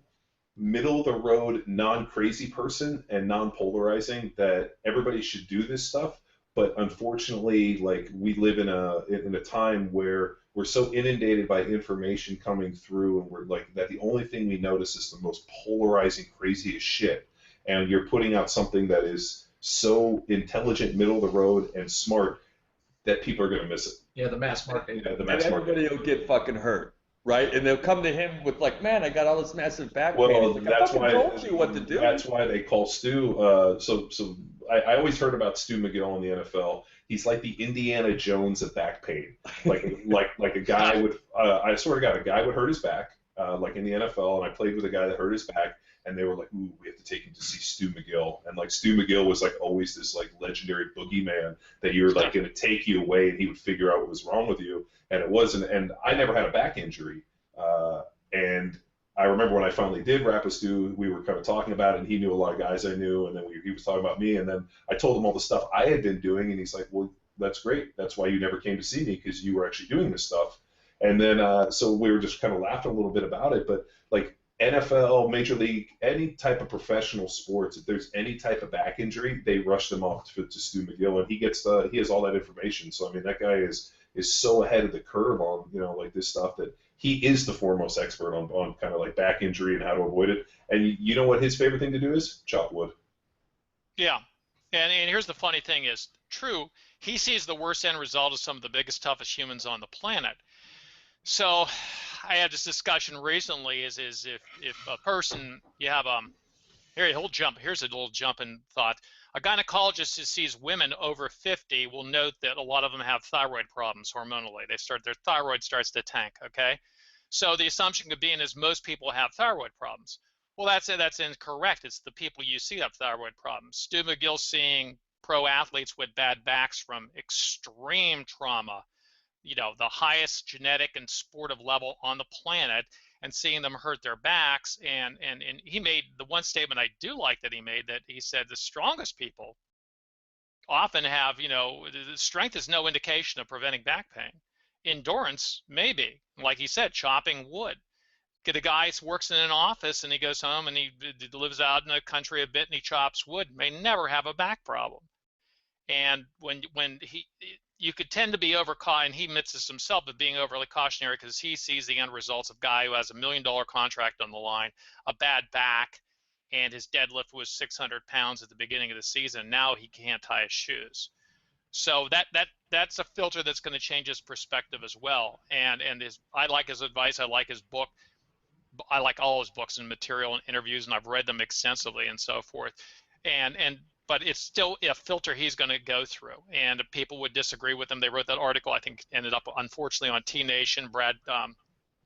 middle of the road, non-crazy person and non-polarizing that everybody should do this stuff. But unfortunately, like we live in a time where we're so inundated by information coming through, and we're like that the only thing we notice is the most polarizing, craziest shit. And you're putting out something that is so intelligent, middle of the road, and smart that people are going to miss it. Yeah, the mass market. Yeah, the mass market. Everybody will get fucking hurt, right? And they'll come to him with like, man, I got all this massive back pain. Well, like, that's why told you what to do. That's why they call Stu. So I always heard about Stu McGill in the NFL. He's like the Indiana Jones of back pain. Like a guy would. I swear to God, a guy would hurt his back, like in the NFL, and I played with a guy that hurt his back. And they were like, ooh, we have to take him to see Stu McGill. And like Stu McGill was like always this like legendary boogeyman that you were like going to take you away, and he would figure out what was wrong with you. And it wasn't. And I never had a back injury. And I remember when I finally did rap with Stu, we were kind of talking about it, and he knew a lot of guys I knew, and then he was talking about me. And then I told him all the stuff I had been doing, and he's like, well, that's great. That's why you never came to see me, because you were actually doing this stuff. And then so we were just kind of laughing a little bit about it. But like, NFL, Major League, any type of professional sports, if there's any type of back injury, they rush them off to Stu McGill, and he has all that information. So I mean, that guy is so ahead of the curve on like this stuff that he is the foremost expert on kind of like back injury and how to avoid it. And you know what his favorite thing to do is? Chop wood. Yeah, and here's the funny thing is, true, he sees the worst end result of some of the biggest, toughest humans on the planet. So I had this discussion recently is if a person, you have here's a little jump in thought. A gynecologist who sees women over 50 will note that a lot of them have thyroid problems hormonally. Their thyroid starts to tank, okay? So the assumption could be is most people have thyroid problems. Well, that's incorrect. It's the people you see have thyroid problems. Stu McGill seeing pro athletes with bad backs from extreme trauma, the highest genetic and sportive level on the planet, and seeing them hurt their backs. And he made the one statement I do like that he made, that he said the strongest people often have, the strength is no indication of preventing back pain. Endurance, maybe. Like he said, chopping wood. Get a guy who works in an office and he goes home and he lives out in the country a bit and he chops wood, may never have a back problem. And when you could tend to be and he admits this himself, but being overly cautionary because he sees the end results of a guy who has $1 million contract on the line, a bad back, and his deadlift was 600 pounds at the beginning of the season. Now he can't tie his shoes. So that's a filter that's going to change his perspective as well. And I like his advice. I like his book. I like all his books and material and interviews, and I've read them extensively and so forth. But it's still a filter he's going to go through, and people would disagree with him. They wrote that article, I think, ended up unfortunately on T Nation. Brad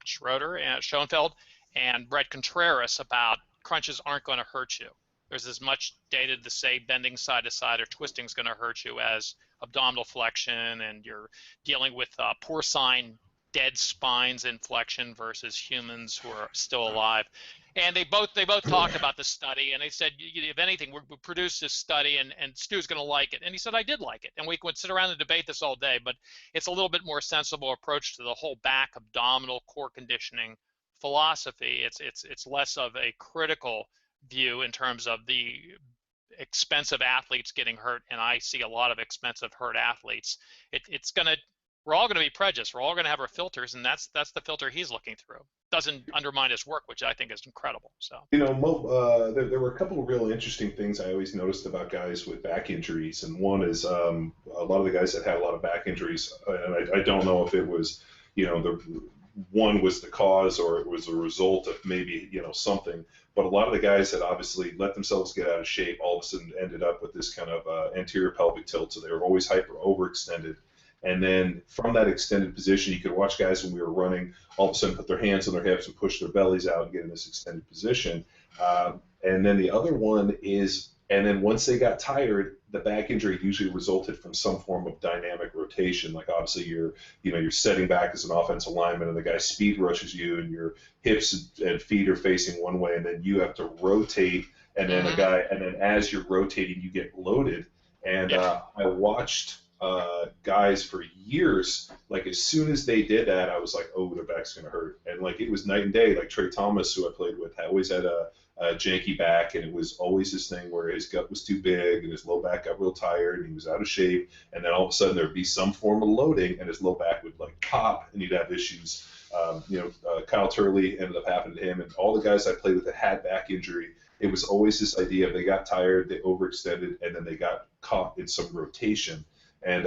Schroeder and Schoenfeld and Brett Contreras about crunches aren't going to hurt you. There's as much data to say bending side to side or twisting is going to hurt you as abdominal flexion, and you're dealing with porcine dead spines in flexion versus humans who are still alive. And they both talked about the study, and they said, if anything, we produced this study, and Stu's going to like it. And he said, I did like it. And we could sit around and debate this all day, but it's a little bit more sensible approach to the whole back, abdominal, core conditioning philosophy. It's less of a critical view in terms of the expensive athletes getting hurt, and I see a lot of expensive hurt athletes. We're all going to be prejudiced. We're all going to have our filters, and that's the filter he's looking through. Doesn't undermine his work, which I think is incredible. So Mo, there were a couple of real interesting things I always noticed about guys with back injuries, and one is a lot of the guys that had a lot of back injuries, and I don't know if it was, one was the cause or it was a result of maybe something, but a lot of the guys that obviously let themselves get out of shape all of a sudden ended up with this kind of anterior pelvic tilt, so they were always overextended. And then from that extended position, you could watch guys when we were running all of a sudden put their hands on their hips and push their bellies out and get in this extended position. And then the other one is, and then once they got tired, the back injury usually resulted from some form of dynamic rotation. Like obviously you're setting back as an offensive lineman and the guy speed rushes you and your hips and feet are facing one way, and then you have to rotate, and then and then as you're rotating, you get loaded. And I watched guys for years, like as soon as they did that, I was like, oh, their back's gonna hurt. And like it was night and day. Like Trey Thomas, who I played with, always had a janky back, and it was always this thing where his gut was too big and his low back got real tired and he was out of shape, and then all of a sudden there'd be some form of loading and his low back would like pop and he'd have issues. Kyle Turley ended up happening to him, and all the guys I played with that had back injury, it was always this idea of they got tired, they overextended, and then they got caught in some rotation. And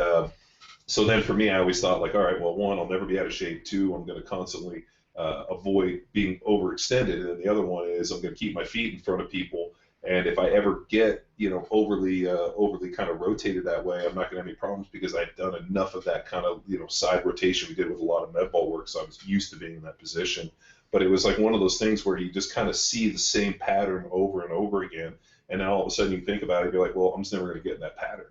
so then for me, I always thought like, all right, well, one, I'll never be out of shape. Two, I'm going to constantly avoid being overextended. And then the other one is I'm going to keep my feet in front of people. And if I ever get, overly kind of rotated that way, I'm not going to have any problems because I've done enough of that kind of, side rotation we did with a lot of med ball work. So I was used to being in that position. But it was like one of those things where you just kind of see the same pattern over and over again. And then all of a sudden you think about it, you're like, well, I'm just never going to get in that pattern.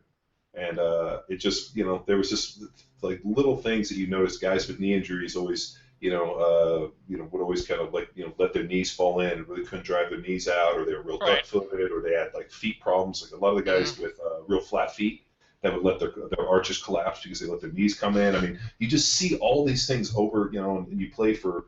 And it just, there was just like little things that you notice. Guys with knee injuries always, would always kind of like, let their knees fall in and really couldn't drive their knees out, or they were real duck-footed, or they had like feet problems. Like a lot of the guys with real flat feet that would let their arches collapse because they let their knees come in. I mean, you just see all these things over, and you play for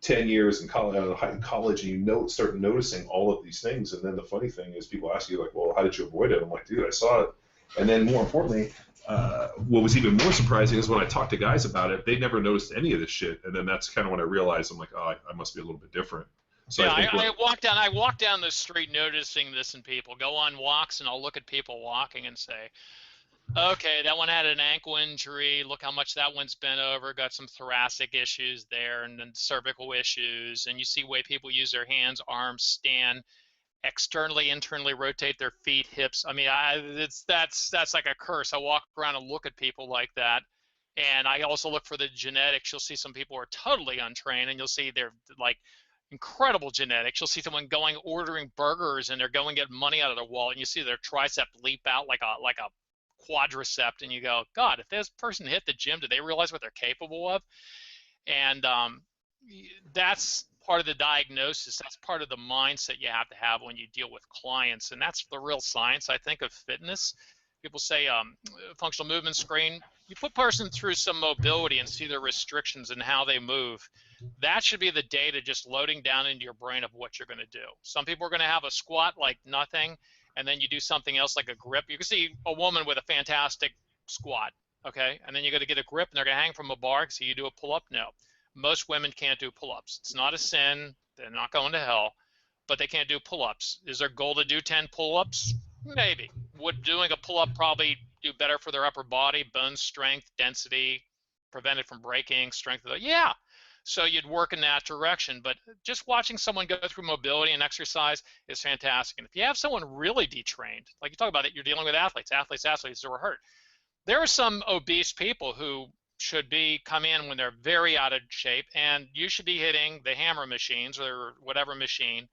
10 years in college, and start noticing all of these things. And then the funny thing is, people ask you like, well, how did you avoid it? I'm like, dude, I saw it. And then more importantly, what was even more surprising is when I talked to guys about it, they never noticed any of this shit. And then that's kind of when I realized, I'm like, oh, I must be a little bit different. So yeah, I walk down the street noticing this in people. Go on walks and I'll look at people walking and say, Okay, that one had an ankle injury. Look how much that one's bent over. Got some thoracic issues there, and then cervical issues. And you see way people use their hands, arms, stand, externally, internally rotate their feet, hips. I mean, that's like a curse. I walk around and look at people like that, and I also look for the genetics. You'll see some people are totally untrained, and you'll see they're like incredible genetics. You'll see someone ordering burgers, and they're going to get money out of their wallet, and you see their tricep leap out like a quadricep, and you go, God, if this person hit the gym, do they realize what they're capable of? And that's part of the diagnosis. That's part of the mindset you have to have when you deal with clients, and that's the real science, I think, of fitness. People say functional movement screen. You put person through some mobility and see their restrictions and how they move. That should be the data just loading down into your brain of what you're going to do. Some people are going to have a squat like nothing, and then you do something else like a grip. You can see a woman with a fantastic squat, okay, and then you're going to get a grip, and they're going to hang from a bar. So you do a pull-up? No. Most women can't do pull-ups. It's not a sin. They're not going to hell, but they can't do pull-ups. Is their goal to do 10 pull-ups? Maybe. Would doing a pull-up probably do better for their upper body, bone strength, density, prevent it from breaking, strength of the, yeah. So you'd work in that direction, but just watching someone go through mobility and exercise is fantastic. And if you have someone really detrained, like you talk about it, you're dealing with athletes who are hurt. There are some obese people who should come in when they're very out of shape, and you should be hitting the hammer machines or whatever machine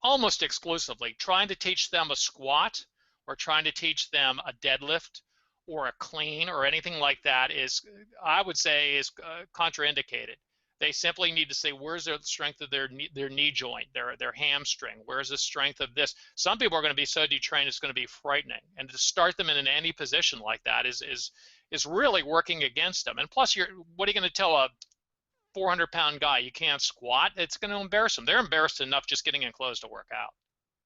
almost exclusively. Trying to teach them a squat or trying to teach them a deadlift or a clean or anything like that is, I would say, is contraindicated. They simply need to say, where's the strength of their knee joint, their hamstring? Where's the strength of this? Some people are going to be so detrained it's going to be frightening. And to start them in any position like that is really working against them. And plus, what are you going to tell a 400-pound guy you can't squat? It's going to embarrass them. They're embarrassed enough just getting in clothes to work out.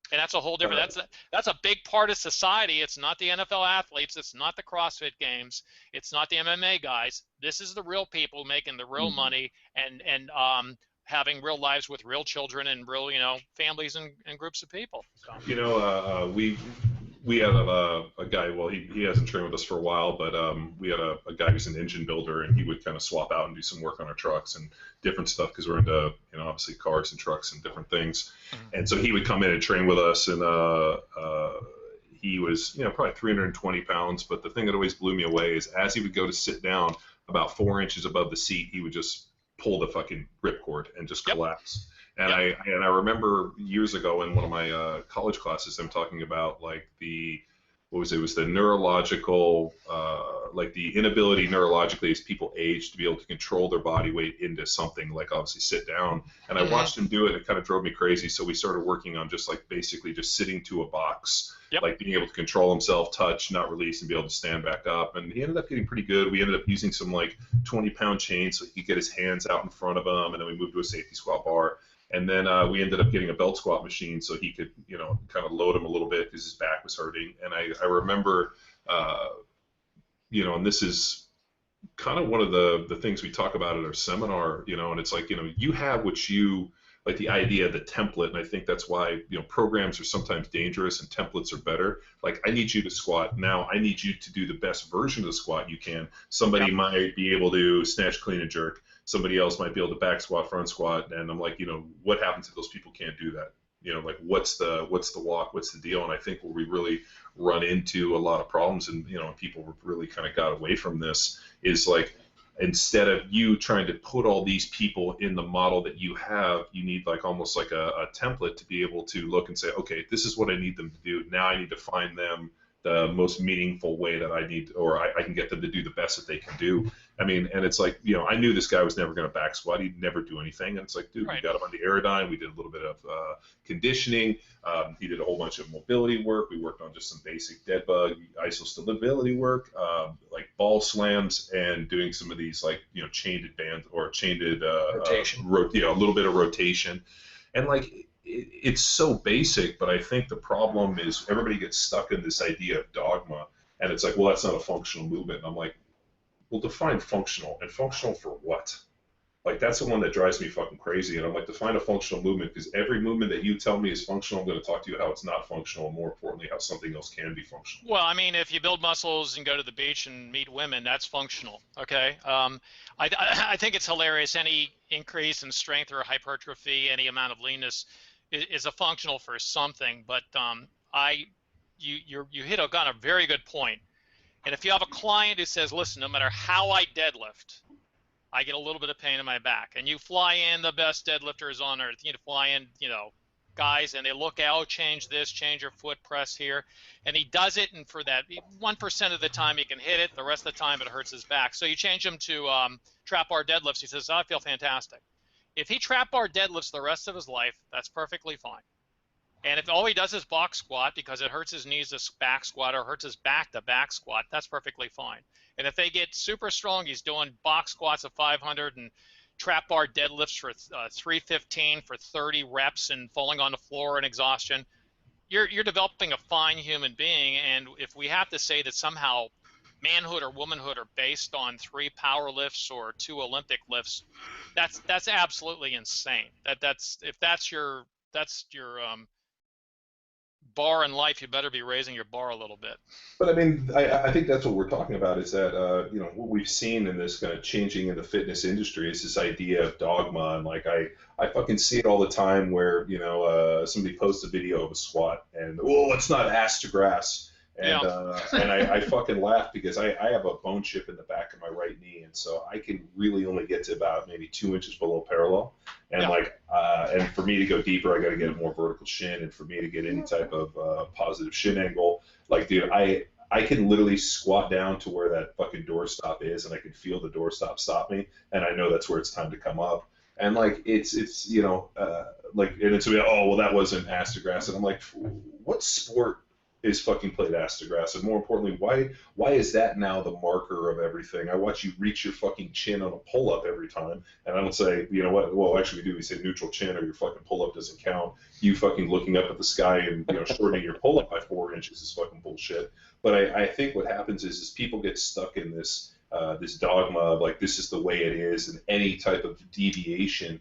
And that's a whole different, that's a big part of society. It's not the NFL athletes. It's not the CrossFit games. It's not the MMA guys. This is the real people making the real money and having real lives with real children and real, families and groups of people. So. We had a guy, well, he hasn't trained with us for a while, but we had a guy who's an engine builder, and he would kind of swap out and do some work on our trucks and different stuff because we're into, obviously cars and trucks and different things. And so he would come in and train with us, and he was, probably 320 pounds. But the thing that always blew me away is as he would go to sit down about 4 inches above the seat, he would just pull the fucking ripcord and just collapse. And I remember years ago in one of my college classes, I'm talking about like it was the neurological, like the inability neurologically as people age to be able to control their body weight into something like obviously sit down. And I watched him do it, and it kind of drove me crazy. So we started working on just like basically just sitting to a box, like being able to control himself, touch, not release, and be able to stand back up. And he ended up getting pretty good. We ended up using some like 20-pound chains so he could get his hands out in front of him, and then we moved to a safety squat bar. And then we ended up getting a belt squat machine so he could, kind of load him a little bit because his back was hurting. And I remember, and this is kind of one of the things we talk about at our seminar, and it's like, you have what you, like the idea of the template, and I think that's why, programs are sometimes dangerous and templates are better. Like, I need you to squat. Now I need you to do the best version of the squat you can. Somebody might be able to snatch, clean, and jerk. Somebody else might be able to back squat, front squat, and I'm like, what happens if those people can't do that? Like what's the walk, what's the deal? And I think where we really run into a lot of problems, and people really kind of got away from this, is like instead of you trying to put all these people in the model that you have, you need like almost like a template to be able to look and say, okay, this is what I need them to do. Now I need to find them the most meaningful way that I need, or I can get them to do the best that they can do. I mean, and it's like, I knew this guy was never going to back squat. He'd never do anything. And it's like, dude, we got him on the Aerodyne. We did a little bit of conditioning. He did a whole bunch of mobility work. We worked on just some basic dead bug, isostability work, like ball slams, and doing some of these like, chained band or chained rotation, a little bit of rotation. And like, it's so basic, but I think the problem is everybody gets stuck in this idea of dogma, and it's like, well, that's not a functional movement. And I'm like, well, define functional, and functional for what? Like, that's the one that drives me fucking crazy. And I'm like, define a functional movement, because every movement that you tell me is functional, I'm going to talk to you how it's not functional, and more importantly, how something else can be functional. Well, I mean, if you build muscles and go to the beach and meet women, that's functional, okay? I think it's hilarious. Any increase in strength or hypertrophy, any amount of leanness is a functional for something. But you hit on a very good point. And if you have a client who says, listen, no matter how I deadlift, I get a little bit of pain in my back, and you fly in the best deadlifters on earth, you fly in, guys, and they look out, change this, change your foot press here, and he does it, and for that 1% of the time he can hit it, the rest of the time it hurts his back. So you change him to trap bar deadlifts. He says, I feel fantastic. If he trap bar deadlifts the rest of his life, that's perfectly fine. And if all he does is box squat because it hurts his knees to back squat or hurts his back to back squat, that's perfectly fine. And if they get super strong, he's doing box squats of 500 and trap bar deadlifts for 315 for 30 reps and falling on the floor in exhaustion, you're developing a fine human being. And if we have to say that somehow manhood or womanhood are based on 3 power lifts or 2 Olympic lifts, that's absolutely insane. If that's your bar in life, you better be raising your bar a little bit. But I mean, I think that's what we're talking about, is that, what we've seen in this kind of changing in the fitness industry is this idea of dogma. And like, I fucking see it all the time where, somebody posts a video of a squat and, oh, it's not ass to grass. And, and I fucking laugh because I have a bone chip in the back of my right knee. And so I can really only get to about maybe 2 inches below parallel. And and for me to go deeper, I got to get a more vertical shin. And for me to get any type of positive shin angle, like, dude, I can literally squat down to where that fucking doorstop is, and I can feel the doorstop stop me. And I know that's where it's time to come up. And like, it's and it's, oh, well, that wasn't ass to grass. And I'm like, what sport is fucking played ass to grass? And more importantly, why is that now the marker of everything? I watch you reach your fucking chin on a pull-up every time, and I don't say, you know what, well, actually we do, we say neutral chin, or your fucking pull-up doesn't count. You fucking looking up at the sky and shortening your pull-up by 4 inches is fucking bullshit. But I think what happens is people get stuck in this this dogma of like, this is the way it is, and any type of deviation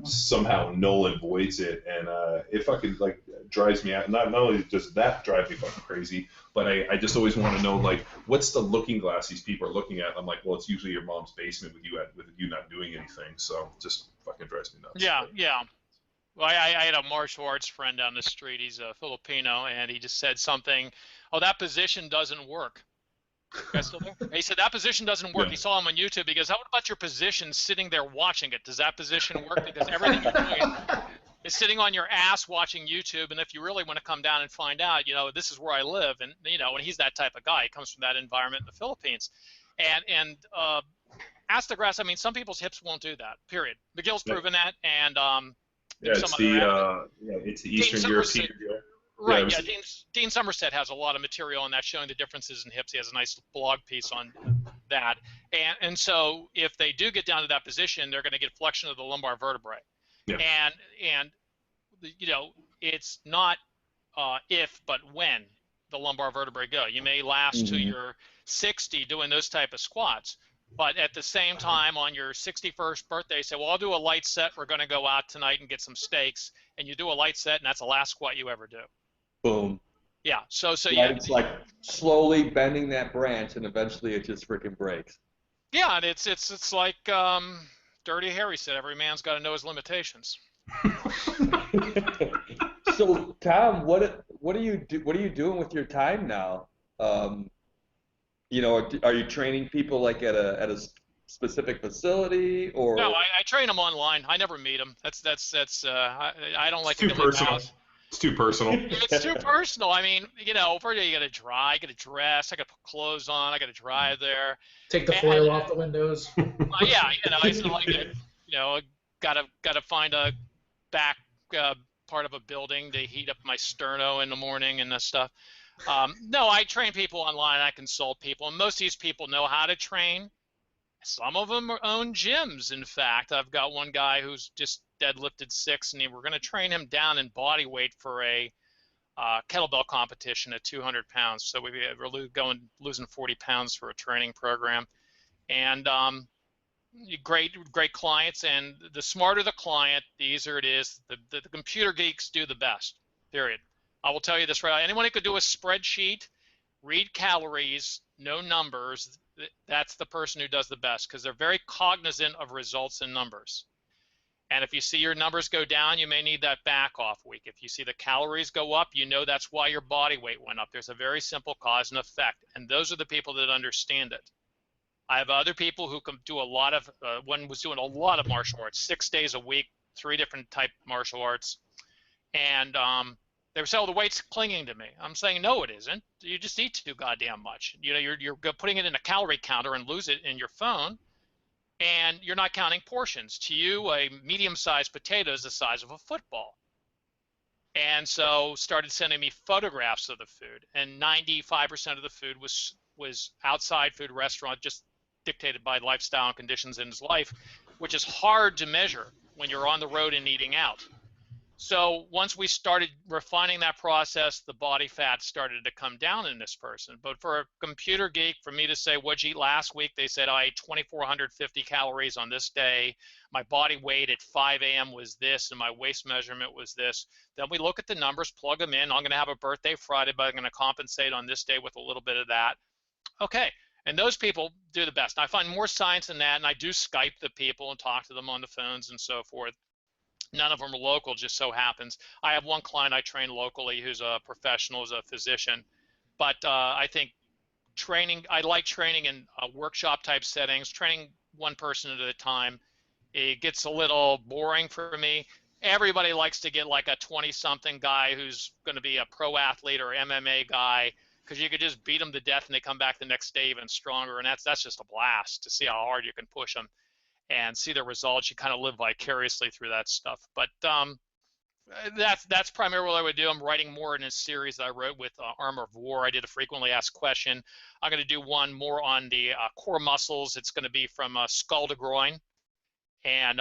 somehow null and voids it, and it fucking like drives me out. Not only does that drive me fucking crazy, but I just always want to know, like, what's the looking glass these people are looking at? I'm like, well, it's usually your mom's basement with you not doing anything. So it just fucking drives me nuts. Yeah. Well, I had a martial arts friend down the street. He's a Filipino, and he just said something. Oh, that position doesn't work. You guys still there? He said that position doesn't work. Yeah. He saw him on YouTube. He goes, how about your position sitting there watching it? Does that position work? Because everything you're doing is sitting on your ass watching YouTube. And if you really want to come down and find out, this is where I live. And, and he's that type of guy. He comes from that environment in the Philippines. And ass to grass, I mean, some people's hips won't do that, period. McGill's proven that. And it's the Eastern European. Right, yeah. Dean Somerset has a lot of material on that showing the differences in hips. He has a nice blog piece on that. And so if they do get down to that position, they're going to get flexion of the lumbar vertebrae. Yeah. And it's not if, but when the lumbar vertebrae go. You may last to your 60 doing those type of squats, but at the same time on your 61st birthday, say, well, I'll do a light set. We're going to go out tonight and get some steaks. And you do a light set, and that's the last squat you ever do. Boom. Yeah. So yeah. It's like slowly bending that branch, and eventually it just freaking breaks. Yeah, and it's like Dirty Harry said, every man's got to know his limitations. So Tom, what are you doing with your time now? Are you training people like at a specific facility, or? No, I train them online. I never meet them. That's I don't like to get my house. It's too personal. It's too personal. I mean, first you got to dry, got to dress, I got to put clothes on, I got to drive there. Take the foil off the windows. Yeah, it's like got to find a back part of a building to heat up my sterno in the morning and this stuff. No, I train people online. I consult people, and most of these people know how to train. Some of them own gyms. In fact, I've got one guy who's just deadlifted 6, and we're going to train him down in body weight for a kettlebell competition at 200 pounds. So we're losing 40 pounds for a training program. And great clients, and the smarter the client, the easier it is. The computer geeks do the best, period. I will tell you this right. Anyone who could do a spreadsheet, read calories, know numbers, that's the person who does the best, because they're very cognizant of results and numbers. And if you see your numbers go down, you may need that back off week. If you see the calories go up, you know that's why your body weight went up. There's a very simple cause and effect, and those are the people that understand it. I have other people who can do a lot of, one was doing a lot of martial arts, 6 days a week, 3 different type martial arts, and they were saying, oh, the weight's clinging to me. I'm saying, no, it isn't. You just eat too goddamn much. You know, you're putting it in a calorie counter and lose it in your phone, and you're not counting portions. To you, a medium-sized potato is the size of a football. And so started sending me photographs of the food, and 95% of the food was outside food, restaurant, just dictated by lifestyle and conditions in his life, which is hard to measure when you're on the road and eating out. So once we started refining that process, the body fat started to come down in this person. But for a computer geek, for me to say, what'd you eat last week? They said, I ate 2,450 calories on this day. My body weight at 5 a.m. was this, and my waist measurement was this. Then we look at the numbers, plug them in. I'm going to have a birthday Friday, but I'm going to compensate on this day with a little bit of that. Okay. And those people do the best. I find more science in that, and I do Skype the people and talk to them on the phones and so forth. None of them are local, just so happens. I have one client I train locally who's a professional, who's a physician. But I think training, I like training in workshop type settings, training one person at a time. It gets a little boring for me. Everybody likes to get like a 20-something guy who's going to be a pro athlete or MMA guy, because you could just beat them to death and they come back the next day even stronger. And that's just a blast to see how hard you can push them and see the results. You kind of live vicariously through that stuff. But that's primarily what I would do. I'm writing more in a series that I wrote with Armor of War. I did a frequently asked question. I'm going to do one more on the core muscles. It's going to be from skull to groin, and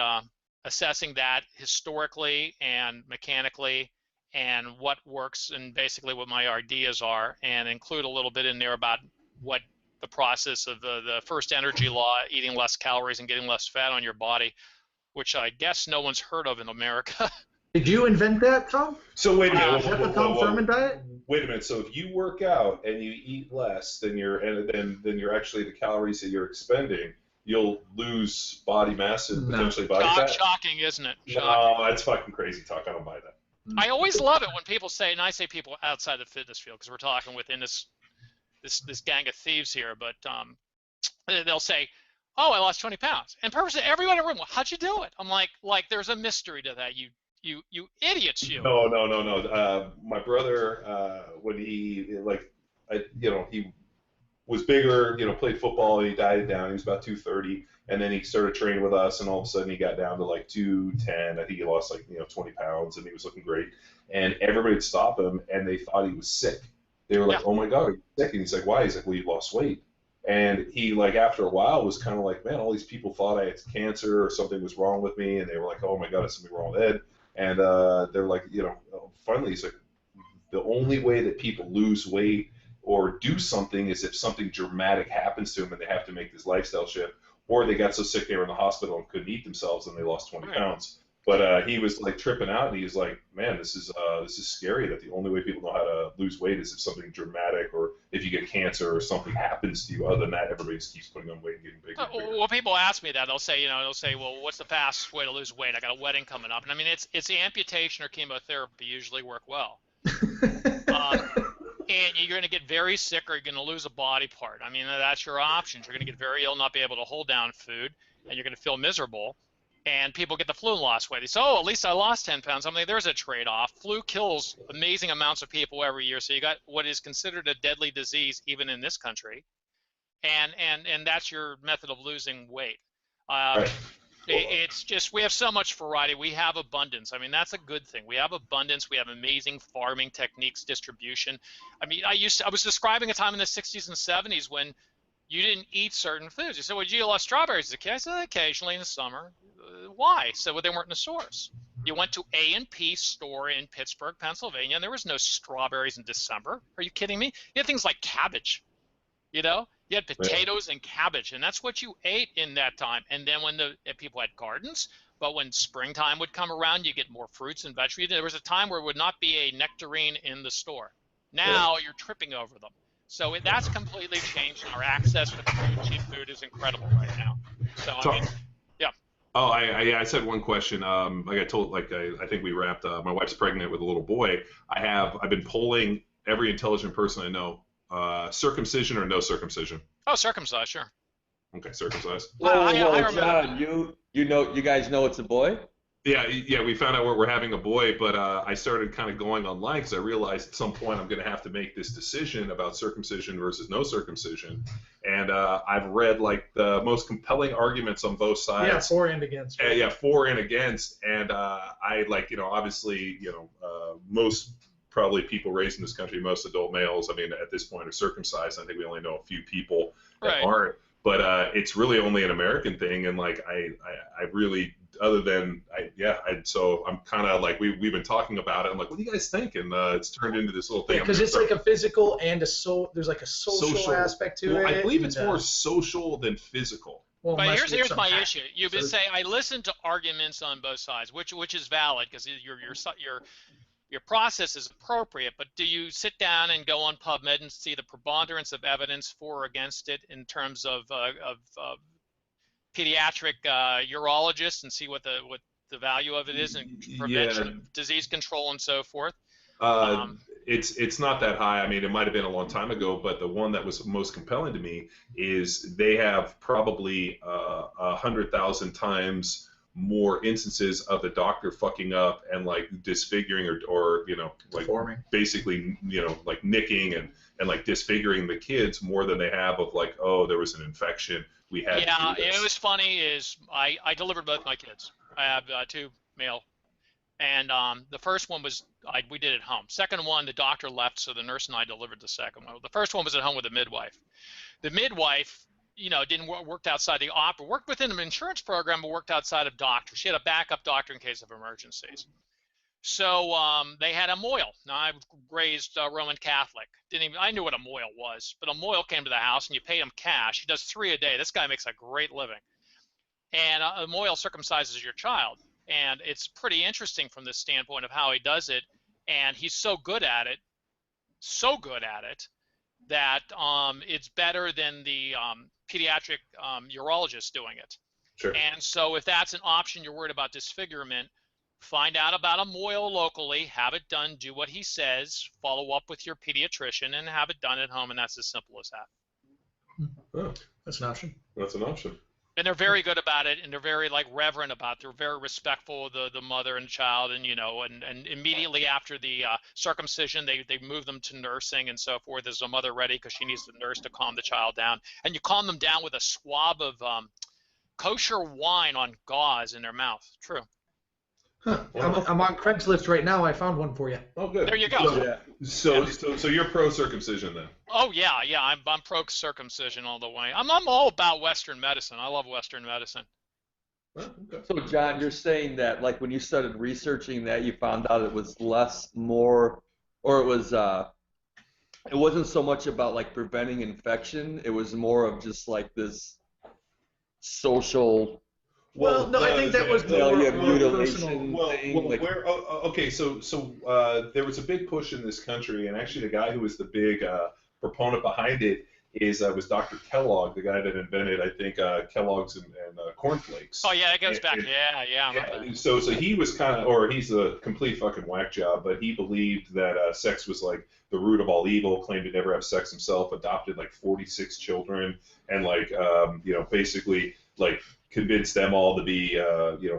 assessing that historically and mechanically, and what works, and basically what my ideas are, and include a little bit in there about what the process of the first energy law, eating less calories and getting less fat on your body, which I guess no one's heard of in America. Did you invent that, Tom? So wait a minute. Is that the Tom Furman diet? Wait a minute. So if you work out and you eat less than you're actually the calories that you're expending, you'll lose body mass and potentially body fat. Shocking, isn't it? Shocking. No, that's fucking crazy talk. I don't buy that. I always love it when people say, and I say people outside the fitness field, because we're talking within this gang of thieves here, but they'll say, oh, I lost 20 pounds. And purposely, everyone in the room, well, how'd you do it? I'm like there's a mystery to that, you idiots, you. No. My brother, when he, he was bigger, played football, and he dieted down. He was about 230, and then he started training with us, and all of a sudden he got down to like 210. I think he lost 20 pounds, and he was looking great. And everybody would stop him, and they thought he was sick. They were like, oh my God, are you sick? And he's like, why? He's like, well, you lost weight. And he, after a while, was kind of like, man, all these people thought I had cancer or something was wrong with me. And they were like, oh my God, there's something wrong with Ed. And they're like, finally, he's like, the only way that people lose weight or do something is if something dramatic happens to them and they have to make this lifestyle shift, or they got so sick they were in the hospital and couldn't eat themselves and they lost 20 pounds. But he was tripping out, and he was like, "Man, this is scary. That the only way people know how to lose weight is if something dramatic, or if you get cancer or something happens to you. Other than that, everybody just keeps putting on weight and getting bigger." And bigger. Well, people ask me that. They'll say, well, what's the fastest way to lose weight? I got a wedding coming up, and I mean, it's amputation or chemotherapy usually work well. And you're going to get very sick, or you're going to lose a body part. I mean, that's your options. You're going to get very ill, not be able to hold down food, and you're going to feel miserable. And people get the flu and lost weight. They say, oh, at least I lost 10 pounds. I mean, there's a trade-off. Flu kills amazing amounts of people every year. So you got what is considered a deadly disease, even in this country. And that's your method of losing weight. Right. It's just, we have so much variety. We have abundance. I mean, that's a good thing. We have abundance. We have amazing farming techniques, distribution. I mean, I was describing a time in the 60s and 70s when you didn't eat certain foods. You said, well, you lost strawberries as a kid. I said, occasionally in the summer. Why? So they weren't in the stores. You went to A&P store in Pittsburgh, Pennsylvania, and there was no strawberries in December. Are you kidding me? You had things like cabbage. You You had potatoes and cabbage, and that's what you ate in that time. And then when people had gardens, but when springtime would come around, you get more fruits and vegetables. There was a time where it would not be a nectarine in the store. Now you're tripping over them. So that's completely changed. Our access to cheap food is incredible right now. So I mean, yeah. Oh, I said one question. Like I told, I think we wrapped. My wife's pregnant with a little boy. I've been polling every intelligent person I know. Circumcision or no circumcision? Oh, circumcised, sure. Okay, circumcised. Whoa, John, you guys know it's a boy? Yeah, we found out we're having a boy, but I started kind of going online because I realized at some point I'm going to have to make this decision about circumcision versus no circumcision. And I've read like the most compelling arguments on both sides. Yeah, for and against. Right? Yeah, for and against. And I obviously, most probably people raised in this country, most adult males, I mean, at this point are circumcised. I think we only know a few people that aren't. But it's really only an American thing, and like I really, other than so I'm kind of like we've been talking about it. I'm like, what do you guys think? And it's turned into this little thing. Because it's like a physical and there's like a social aspect to it. I believe it's more social than physical. Well, but here's my issue. You've been saying I listen to arguments on both sides, which is valid because your process is appropriate, but do you sit down and go on PubMed and see the preponderance of evidence for or against it in terms of pediatric urologists and see what the value of it is in prevention of disease control and so forth? It's not that high. I mean, it might have been a long time ago, but the one that was most compelling to me is they have probably 100,000 times more instances of the doctor fucking up and like disfiguring or like deforming. Basically like nicking and like disfiguring the kids more than they have of like, oh, there was an infection, we had to do this. It was funny is I delivered both my kids. I have 2 male, and the first one was we did it at home. Second one, the doctor left, so the nurse and I delivered the second one. The first one was at home with the midwife. The midwife didn't worked outside the opera, worked within an insurance program, but worked outside of doctors. She had a backup doctor in case of emergencies. So they had a moil. Now I was raised Roman Catholic. I knew what a moil was, but a moil came to the house and you paid him cash. He does 3 a day. This guy makes a great living. And a moil circumcises your child. And it's pretty interesting from this standpoint of how he does it. And he's so good at it, that it's better than the pediatric urologist doing it. Sure. And so if that's an option, you're worried about disfigurement, find out about a moil locally, have it done, do what he says, follow up with your pediatrician, and have it done at home, and that's as simple as that. Oh, that's an option. That's an option. And they're very good about it, and they're very reverent about it. They're very respectful of the mother and child, and and immediately after the circumcision, they move them to nursing and so forth. Is the mother ready because she needs the nurse to calm the child down, and you calm them down with a swab of kosher wine on gauze in their mouth. True. Huh. I'm on Craigslist right now. I found one for you. Oh, good. There you go. So you're pro circumcision then? Oh yeah. I'm pro circumcision all the way. I'm all about Western medicine. I love Western medicine. Oh, okay. So John, you're saying that like when you started researching that, you found out it was it wasn't so much about like preventing infection. It was more of just like this social. Well, no, I think that was more mutilation. Okay, so there was a big push in this country, and actually the guy who was the big proponent behind it was Dr. Kellogg, the guy that invented, I think, Kellogg's and cornflakes. Oh yeah, that goes back. Yeah. So he was he's a complete fucking whack job, but he believed that sex was like the root of all evil. Claimed to never have sex himself. Adopted like 46 children, and basically like convinced them all to be,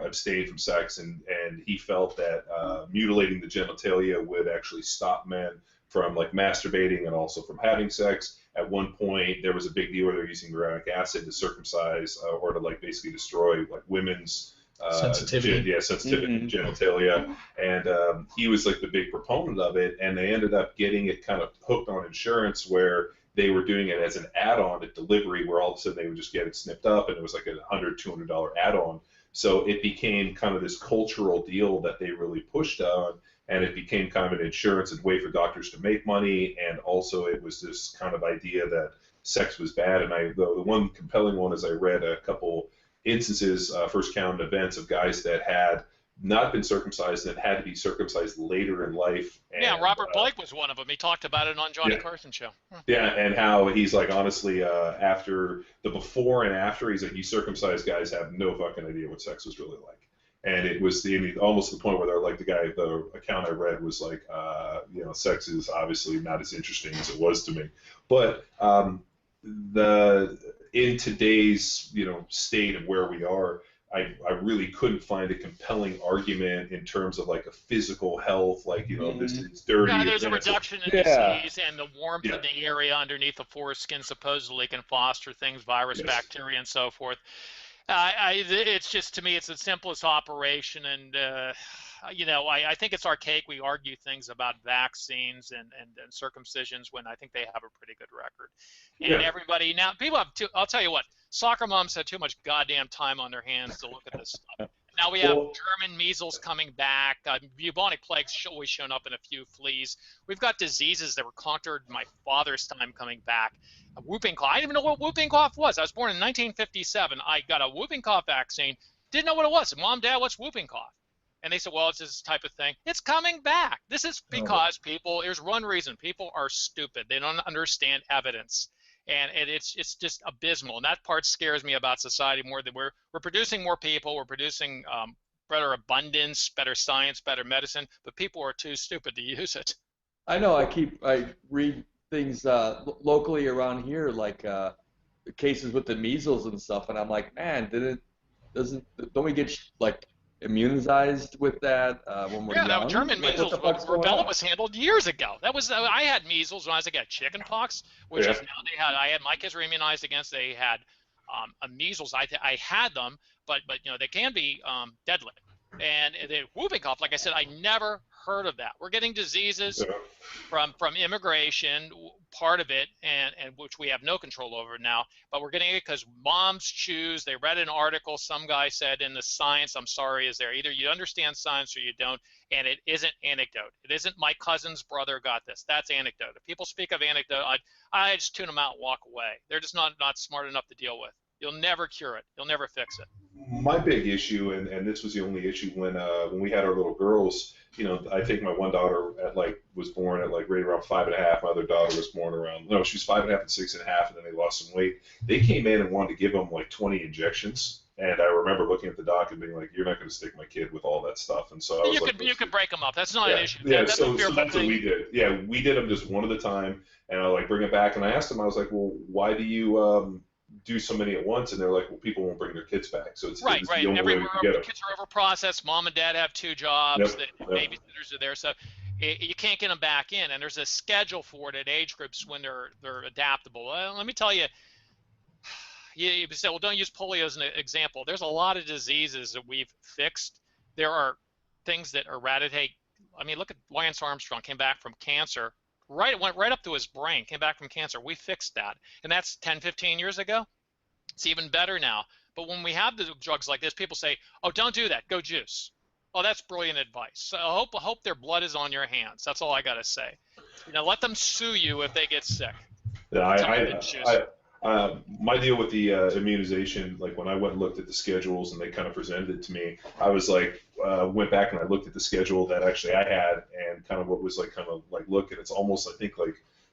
abstain from sex, and he felt that mutilating the genitalia would actually stop men from like masturbating and also from having sex. At one point, there was a big deal where they're using uronic acid to circumcise or to like basically destroy like women's sensitivity genitalia, and he was like the big proponent of it, and they ended up getting it kind of hooked on insurance where they were doing it as an add-on at delivery where all of a sudden they would just get it snipped up and it was like a $100, $200 add-on. So it became kind of this cultural deal that they really pushed on, and it became kind of an insurance and way for doctors to make money, and also it was this kind of idea that sex was bad. And the one compelling one is I read a couple instances, first count events of guys that had not been circumcised and had to be circumcised later in life. And, yeah, Robert Blake was one of them. He talked about it on Johnny Carson's show. Yeah, and how he's like, honestly, after the before and after, he's like, you circumcised guys have no fucking idea what sex was really like. And it was almost to the point where they're like, the account I read was like, sex is obviously not as interesting as it was to me. But in today's, state of where we are, I really couldn't find a compelling argument in terms of like a physical health, like, this is dirty. Yeah, there's a reduction in disease, and the warmth in the area underneath the foreskin supposedly can foster things, virus, bacteria, and so forth. It's just, to me, it's the simplest operation, and I think it's archaic. We argue things about vaccines and circumcisions when I think they have a pretty good record. And everybody now, people have I'll tell you what, soccer moms had too much goddamn time on their hands to look at this stuff. Now we have German measles coming back. Bubonic plague's always shown up in a few fleas. We've got diseases that were conquered my father's time coming back. Whooping cough. I didn't even know what whooping cough was. I was born in 1957. I got a whooping cough vaccine. Didn't know what it was. Mom, Dad, what's whooping cough? And they said, well, it's this type of thing. It's coming back. This is because there's one reason. People are stupid. They don't understand evidence. And it's just abysmal. And that part scares me about society more, that we're producing more people. We're producing better abundance, better science, better medicine. But people are too stupid to use it. I know. I read things locally around here, like cases with the measles and stuff. And I'm like, man, don't we get like immunized with that when we're young? Yeah, German measles, rubella was handled years ago. That was I had measles when I was a kid. Chicken pox, which is now my kids were immunized against. They had measles. I had them, but they can be deadly. And the whooping cough, like I said, I never heard of that. We're getting diseases from immigration, part of it, and which we have no control over now, but we're getting it because moms choose. They read an article, some guy said in the science, I'm sorry, is there. Either you understand science or you don't, and it isn't anecdote. It isn't my cousin's brother got this. That's anecdote. If people speak of anecdote, I just tune them out and walk away. They're just not smart enough to deal with. You'll never cure it. You'll never fix it. My big issue, and this was the only issue when we had our little girls, I think my one daughter was born at right around 5.5. My other daughter was born she was 5.5 and 6.5, and then they lost some weight. They came in and wanted to give them 20 injections. And I remember looking at the doc and being like, "You're not going to stick my kid with all that stuff." And so you could break them up. That's not an issue. That's so that's what we did. Yeah, we did them just one at a time, and I bring it back. And I asked them, I was like, "Well, why do you do so many at once?" And they're like, "Well, people won't bring their kids back." So it's right. The only way we can get them. Kids are overprocessed. Mom and dad have 2 jobs. Babysitters are there, so you can't get them back in. And there's a schedule for it at age groups when they're adaptable. Let me tell you. You say, well, don't use polio as an example. There's a lot of diseases that we've fixed. There are things that eradicate. I mean, look at Lance Armstrong, came back from cancer. Went right up to his brain, came back from cancer. We fixed that. And that's 10, 15 years ago. It's even better now. But when we have the drugs like this, people say, oh, don't do that. Go juice. Oh, that's brilliant advice. So I hope their blood is on your hands. That's all I got to say. Let them sue you if they get sick. Yeah, my deal with the immunization, when I went and looked at the schedules and they kind of presented it to me, I was went back and I looked at the schedule that actually I had and kind of what was look, and it's almost, I think,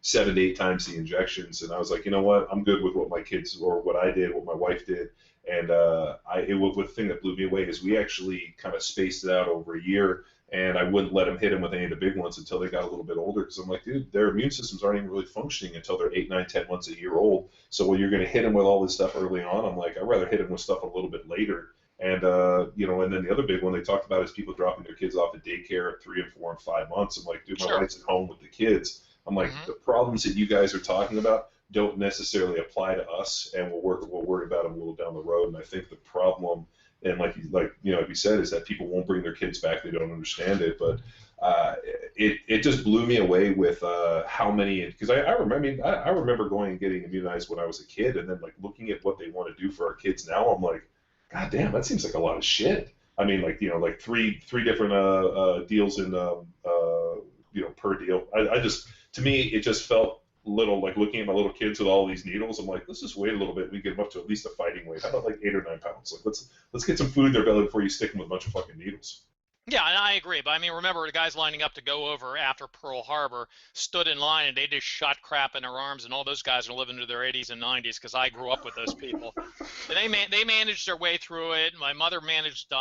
7 to 8 times the injections. And I was like, you know what, I'm good with what my kids, or what I did, what my wife did. And the thing that blew me away is we actually kind of spaced it out over a year. And I wouldn't let them hit them with any of the big ones until they got a little bit older, because I'm like, dude, their immune systems aren't even really functioning until they're 8, 9, 10 months, a year old. So when you're going to hit them with all this stuff early on, I'm like, I'd rather hit them with stuff a little bit later. And and then the other big one they talked about is people dropping their kids off at daycare at 3 and 4 and 5 months. I'm like, dude, my wife's at home with the kids. I'm like, the problems that you guys are talking about don't necessarily apply to us, and we'll worry about them a little down the road. And I think the problem, and like you said, is that people won't bring their kids back. They don't understand it. But it just blew me away with how many, because I remember going and getting immunized when I was a kid, and then looking at what they want to do for our kids now, I'm like, God damn, that seems like a lot of shit. I mean, three different deals in per deal. To me, it just felt little, like looking at my little kids with all these needles. I'm like, let's just wait a little bit. We get them up to at least a fighting weight. How about like 8 or 9 pounds? Like let's get some food in their belly before you stick them with a bunch of fucking needles. Yeah, and I agree. But I mean, remember the guys lining up to go over after Pearl Harbor stood in line and they just shot crap in their arms, and all those guys are living to their 80s and 90s because I grew up with those people. And they managed their way through it. My mother managed,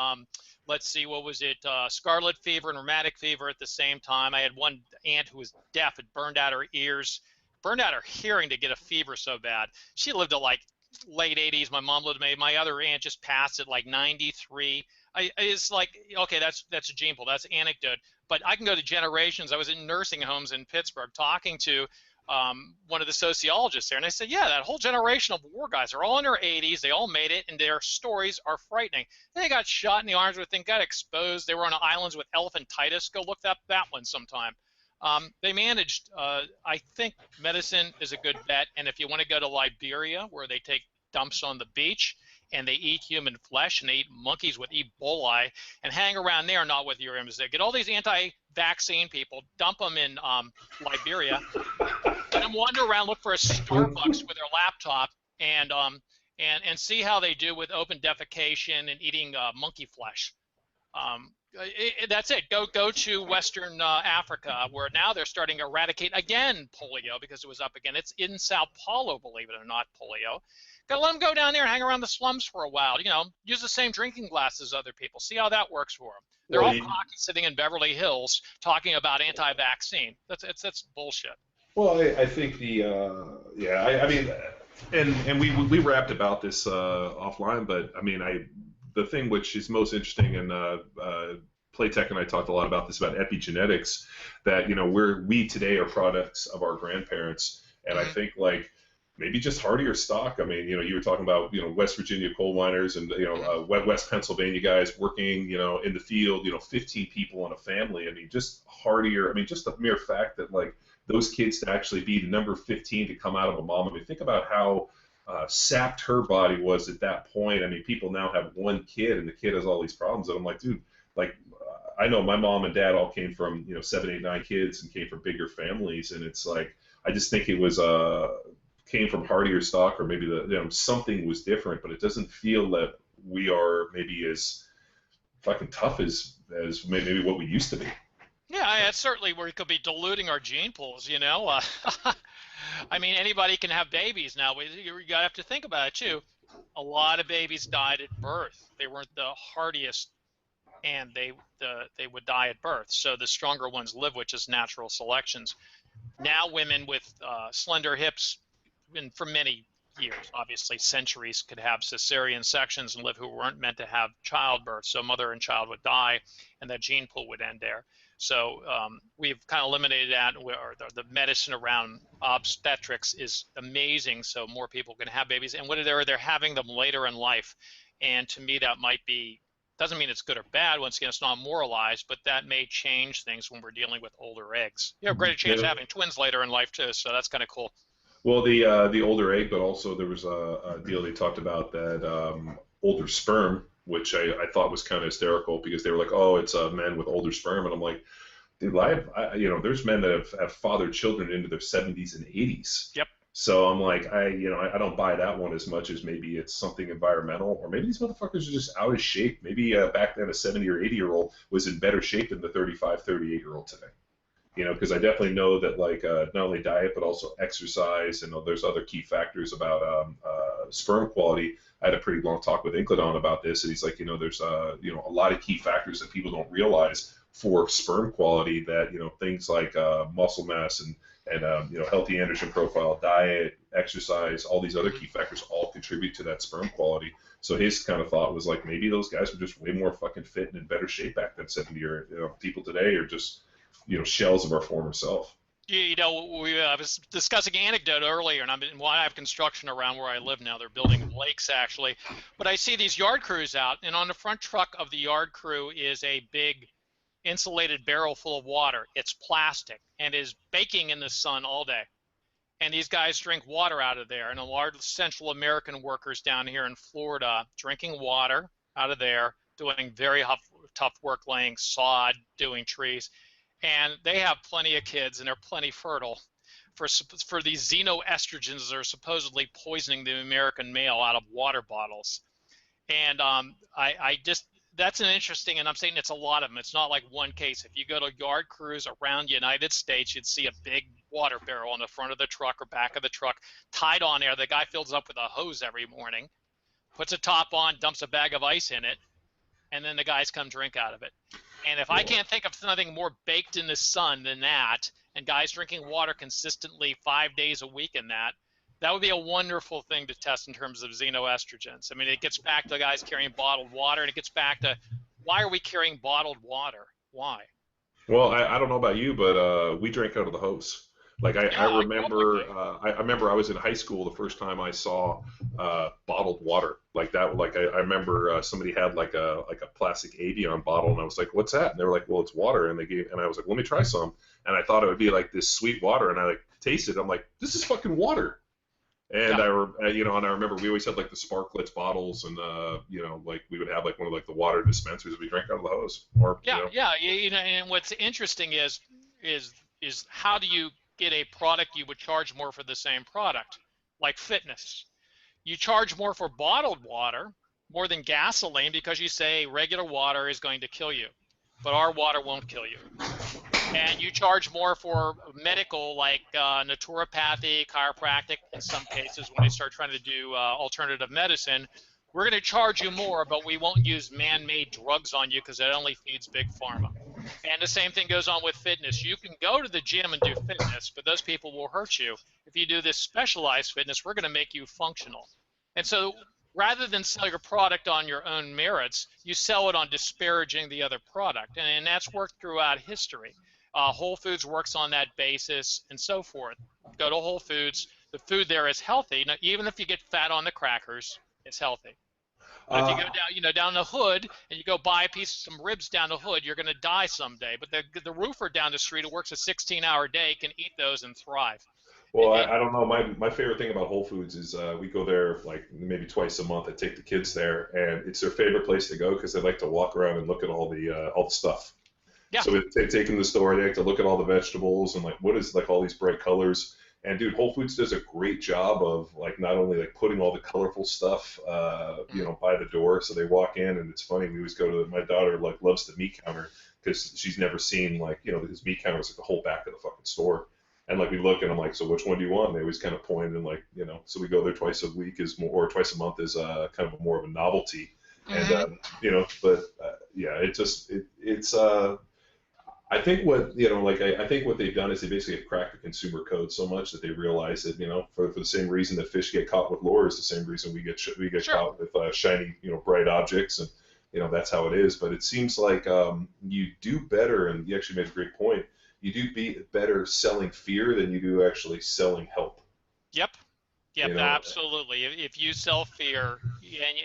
let's see, what was it, scarlet fever and rheumatic fever at the same time. I had one aunt who was deaf. It burned out her ears, burned out her hearing to get a fever so bad. She lived at like late 80s. My mom lived, my other aunt just passed at like 93. It's like, okay, that's a gene pool, that's anecdote, but I can go to generations. I was in nursing homes in Pittsburgh talking to one of the sociologists there, and I said, yeah, that whole generation of war guys are all in their 80s, they all made it, and their stories are frightening. They got shot in the arms with things, got exposed, they were on islands with elephantitis. Go look up that one sometime. They managed. I think medicine is a good bet, and if you want to go to Liberia, where they take dumps on the beach, and they eat human flesh, and they eat monkeys with Ebola, and hang around there, not with your image. They get all these anti-vaccine people, dump them in Liberia, let them wander around, look for a Starbucks with their laptop, and see how they do with open defecation and eating monkey flesh. That's it. Go to Western Africa, where now they're starting to eradicate again polio because it was up again. It's in Sao Paulo, believe it or not, polio. Gotta let them go down there and hang around the slums for a while. You know, use the same drinking glasses as other people. See how that works for them. They're all cocky sitting in Beverly Hills talking about anti-vaccine. That's bullshit. Well, I think I mean, and we rapped about this offline, but I mean, the thing which is most interesting, and Playtech and I talked a lot about this, about epigenetics, that, you know, we today are products of our grandparents, and I think, like, maybe just hardier stock. I mean, you know, you were talking about, you know, West Virginia coal miners and, you know, West Pennsylvania guys working, you know, in the field, you know, 15 people in a family. I mean, just hardier. I mean, just the mere fact that, like, those kids to actually be the number 15 to come out of a mom. I mean, think about how sapped her body was at that point. I mean, people now have one kid, and the kid has all these problems. And I'm like, dude, like, I know my mom and dad all came from, you know, 7, 8, 9 kids and came from bigger families. And it's like, I just think it was came from hardier stock, or maybe something was different, but it doesn't feel that we are maybe as fucking tough as maybe what we used to be. Yeah, that's certainly where it could be diluting our gene pools, you know. I mean, anybody can have babies now. You have to think about it too. A lot of babies died at birth. They weren't the hardiest, and they would die at birth. So the stronger ones live, which is natural selections. Now women with slender hips, and for many years, obviously centuries, could have cesarean sections and live, who weren't meant to have childbirth. So mother and child would die, and that gene pool would end there. So we've kind of eliminated that, or the medicine around obstetrics is amazing, so more people can have babies. And what they're having them later in life. And to me, that might be, doesn't mean it's good or bad. Once again, it's not moralized, but that may change things when we're dealing with older eggs. You have a greater chance of having twins later in life too, so that's kind of cool. Well, the older egg, but also there was a deal they talked about that older sperm, which I thought was kind of hysterical, because they were like, oh, it's men with older sperm, and I'm like, dude, you know, there's men that have fathered children into their 70s and 80s. Yep. So I'm like, I don't buy that one as much as maybe it's something environmental, or maybe these motherfuckers are just out of shape. Maybe back then a 70 or 80-year-old was in better shape than the 35, 38-year-old today. You know, because I definitely know that, like, not only diet, but also exercise, and there's other key factors about sperm quality. I had a pretty long talk with Incledon about this, and he's like, you know, there's you know, a lot of key factors that people don't realize for sperm quality, that, you know, things like muscle mass and you know, healthy androgen profile, diet, exercise, all these other key factors all contribute to that sperm quality. So his kind of thought was like, maybe those guys were just way more fucking fit and in better shape back then. 70 year, you know, people today are just, you know, shells of our former self. You know, I was discussing anecdote earlier, and I have construction around where I live now. They're building lakes, actually. But I see these yard crews out, and on the front truck of the yard crew is a big insulated barrel full of water. It's plastic and is baking in the sun all day. And these guys drink water out of there. And a large Central American workers down here in Florida drinking water out of there, doing very tough work, laying sod, doing trees. And they have plenty of kids, and they're plenty fertile. for these xenoestrogens that are supposedly poisoning the American male out of water bottles. And I just, that's an interesting, and I'm saying it's a lot of them. It's not like one case. If you go to yard crews around the United States, you'd see a big water barrel on the front of the truck or back of the truck tied on there. The guy fills up with a hose every morning, puts a top on, dumps a bag of ice in it, and then the guys come drink out of it. And if I can't think of something more baked in the sun than that, and guys drinking water consistently 5 days a week in that, that would be a wonderful thing to test in terms of xenoestrogens. I mean, it gets back to guys carrying bottled water, and it gets back to why are we carrying bottled water? Why? Well, I don't know about you, but we drank out of the hose. Like I remember, I remember I was in high school the first time I saw bottled water like that. Like I remember somebody had like a plastic Avion bottle, and I was like, "What's that?" And they were like, "Well, it's water." And I was like, "Let me try some." And I thought it would be like this sweet water, and I like tasted it. I'm like, "This is fucking water." And and I remember we always had like the Sparklets bottles, and like we would have like one of like the water dispensers we drank out of the hose. And what's interesting is how do you get a product you would charge more for the same product, like fitness? You charge more for bottled water, more than gasoline, because you say regular water is going to kill you, but our water won't kill you. And you charge more for medical, like naturopathy, chiropractic, in some cases, when they start trying to do alternative medicine. We're going to charge you more, but we won't use man-made drugs on you because it only feeds big pharma. And the same thing goes on with fitness. You can go to the gym and do fitness, but those people will hurt you. If you do this specialized fitness, we're going to make you functional. And so rather than sell your product on your own merits, you sell it on disparaging the other product. And that's worked throughout history. Whole Foods works on that basis, and so forth. Go to Whole Foods. The food there is healthy. Now, even if you get fat on the crackers, it's healthy. But if you go down the hood and you go buy a piece of some ribs down the hood, you're going to die someday. But the roofer down the street who works a 16-hour day can eat those and thrive. Well, I don't know. My favorite thing about Whole Foods is we go there like maybe twice a month. I take the kids there, and it's their favorite place to go because they like to walk around and look at all the stuff. Yeah. So they take them to the store. They like to look at all the vegetables and like what is like all these bright colors. And dude, Whole Foods does a great job of like not only like putting all the colorful stuff, by the door. So they walk in, and it's funny. We always go to my daughter like loves the meat counter because she's never seen like this meat counter is like the whole back of the fucking store. And like we look and I'm like, so which one do you want? And they always kind of point and like so we go there twice a week or twice a month is kind of more of a novelty. And it's I think what I think what they've done is they basically have cracked the consumer code so much that they realize that for the same reason that fish get caught with lure is the same reason we get Sure. caught with shiny bright objects, and that's how it is. But it seems like you do better, and you actually made a great point. You do be better selling fear than you do actually selling help. Yep, absolutely. If you sell fear,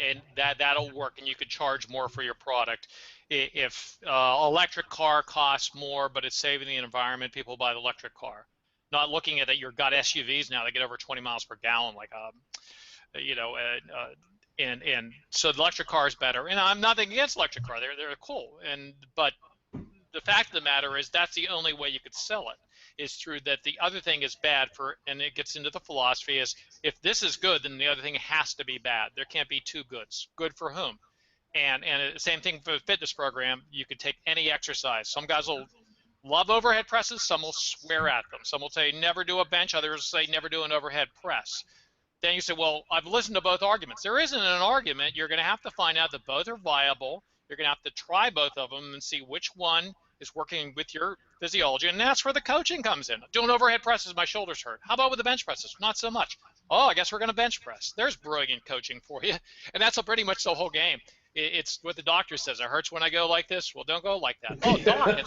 and that'll work, and you could charge more for your product. If electric car costs more, but it's saving the environment, people buy the electric car. Not looking at it, you've got SUVs now that get over 20 miles per gallon, and so the electric car is better. And I'm nothing against electric car; they're cool. But the fact of the matter is that's the only way you could sell it is through that. The other thing is bad for, and it gets into the philosophy is if this is good, then the other thing has to be bad. There can't be two goods. Good for whom? And the same thing for the fitness program. You could take any exercise. Some guys will love overhead presses. Some will swear at them. Some will say never do a bench. Others say never do an overhead press. Then you say, well, I've listened to both arguments. There isn't an argument. You're going to have to find out that both are viable. You're going to have to try both of them and see which one is working with your physiology. And that's where the coaching comes in. Doing overhead presses, my shoulders hurt. How about with the bench presses? Not so much. Oh, I guess we're going to bench press. There's brilliant coaching for you. And that's pretty much the whole game. It's what the doctor says. It hurts when I go like this. Well, don't go like that. Oh, doc,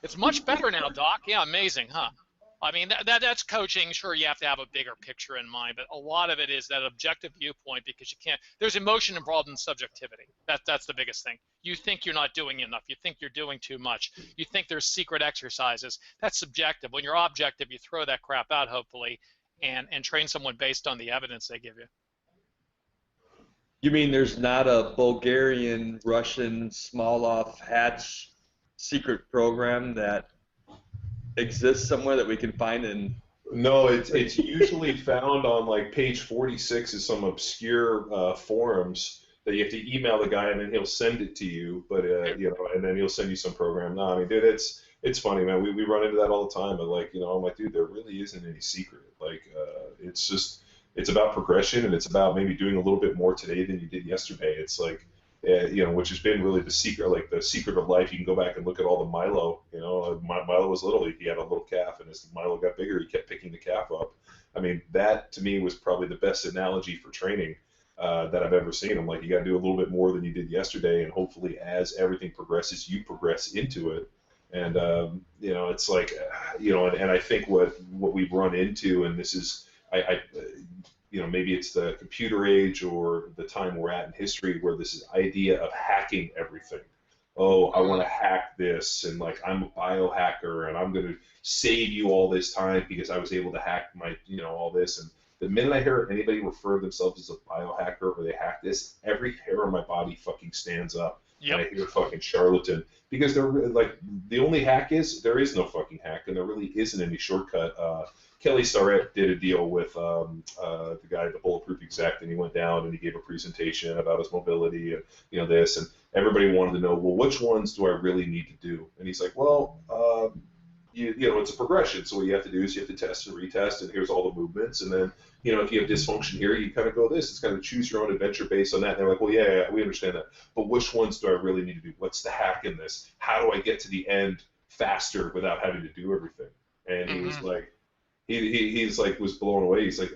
it's much better now, doc. Yeah, amazing, huh? I mean, that's coaching. Sure, you have to have a bigger picture in mind, but a lot of it is that objective viewpoint because you can't. There's emotion involved in subjectivity. That's the biggest thing. You think you're not doing enough. You think you're doing too much. You think there's secret exercises. That's subjective. When you're objective, you throw that crap out, hopefully, and train someone based on the evidence they give you. You mean there's not a Bulgarian, Russian, Smolov, Hatch secret program that exists somewhere that we can find and No, it's usually found on like page 46 of some obscure forums that you have to email the guy and then he'll send it to you. But and then he'll send you some program. No, I mean, dude, it's funny, man. We run into that all the time, and like, I'm like, dude, there really isn't any secret. Like, it's about progression, and it's about maybe doing a little bit more today than you did yesterday. It's like, which has been really the secret, like the secret of life. You can go back and look at all the Milo. Milo was little. He had a little calf, and as Milo got bigger, he kept picking the calf up. I mean, that to me was probably the best analogy for training that I've ever seen. I'm like, you got to do a little bit more than you did yesterday, and hopefully, as everything progresses, you progress into it. And it's like, and I think what we've run into, and this is, maybe it's the computer age or the time we're at in history where this is idea of hacking everything. Oh, I want to hack this, and like I'm a biohacker, and I'm going to save you all this time because I was able to hack my, all this. And the minute I hear anybody refer to themselves as a biohacker or they hack this, every hair on my body fucking stands up. Yep. And I hear fucking charlatan, because they're like, the only hack is there is no fucking hack, and there really isn't any shortcut. Kelly Starrett did a deal with the guy, the Bulletproof Exec, and he went down and he gave a presentation about his mobility and this, and everybody wanted to know, well, which ones do I really need to do? And he's like, well, it's a progression. So what you have to do is you have to test and retest, and here's all the movements, and then if you have dysfunction here, you kind of go this. It's kind of choose your own adventure based on that. And they're like, well, yeah, we understand that, but which ones do I really need to do? What's the hack in this? How do I get to the end faster without having to do everything? And he was like, he's like, was blown away. He's like,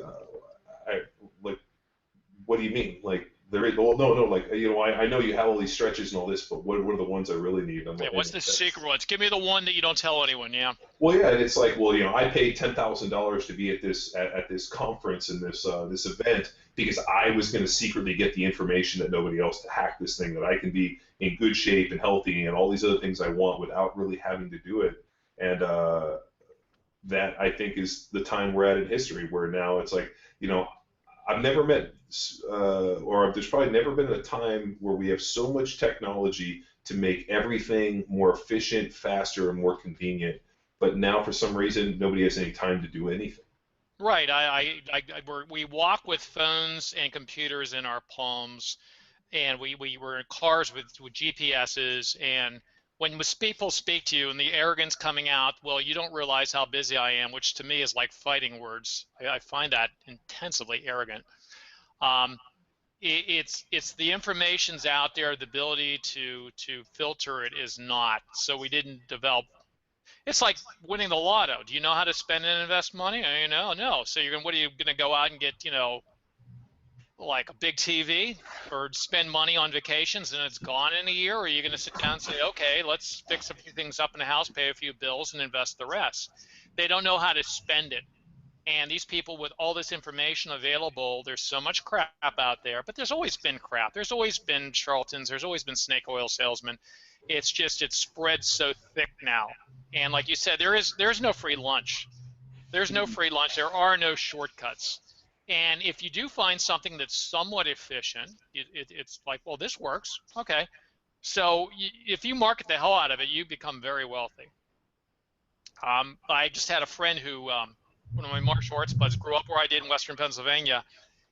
what do you mean? Like, there is, well, no, like, I know you have all these stretches and all this, but what are the ones I really need? Yeah, what's the secret ones? Give me the one that you don't tell anyone. Yeah. Well, yeah, and it's like, well, I paid $10,000 to be at this conference and this event because I was going to secretly get the information that nobody else to hack this thing, that I can be in good shape and healthy and all these other things I want without really having to do it. And that, I think, is the time we're at in history, where now it's like, I've never met, or there's probably never been a time where we have so much technology to make everything more efficient, faster, and more convenient. But now, for some reason, nobody has any time to do anything. Right. We walk with phones and computers in our palms, and we were in cars with GPSs, and when people speak to you and the arrogance coming out, well, you don't realize how busy I am, which to me is like fighting words. I find that intensively arrogant. It's the information's out there, the ability to filter it is not. So we didn't develop. It's like winning the lotto. Do you know how to spend and invest money? No. So what are you going to go out and get, like a big TV, or spend money on vacations and it's gone in a year? Or are you going to sit down and say, okay, let's fix a few things up in the house, pay a few bills, and invest the rest? They don't know how to spend it. And these people with all this information available, there's so much crap out there, but there's always been crap. There's always been charlatans. There's always been snake oil salesmen. It's just, it's spread so thick now. And like you said, there's no free lunch. There's no free lunch. There are no shortcuts. And if you do find something that's somewhat efficient, it's like, well, this works. Okay. So if you market the hell out of it, you become very wealthy. I just had a friend who, one of my martial arts buds, grew up where I did in Western Pennsylvania,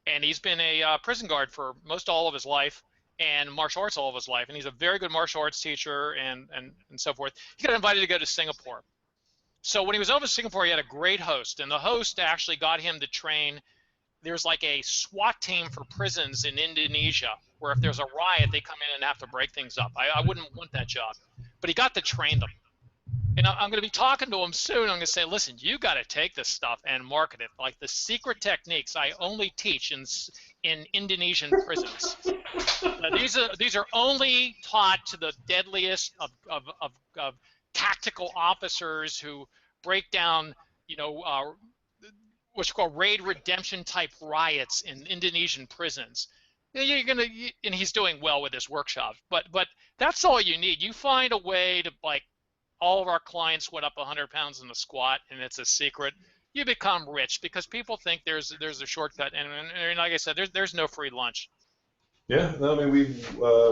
and he's been a prison guard for most all of his life and martial arts all of his life. And he's a very good martial arts teacher and so forth. He got invited to go to Singapore. So when he was over in Singapore, he had a great host, and the host actually got him to train. There's like a SWAT team for prisons in Indonesia, where if there's a riot, they come in and have to break things up. I wouldn't want that job. But he got to train them. And I'm going to be talking to him soon. I'm going to say, listen, you got to take this stuff and market it. Like the secret techniques I only teach in Indonesian prisons. These are only taught to the deadliest of tactical officers who break down, what's called raid redemption type riots in Indonesian prisons. And he's doing well with his workshop, but that's all you need. You find a way to, like, all of our clients went up 100 pounds in the squat, and it's a secret. You become rich because people think there's a shortcut, and like I said, there's no free lunch. Yeah, no, I mean,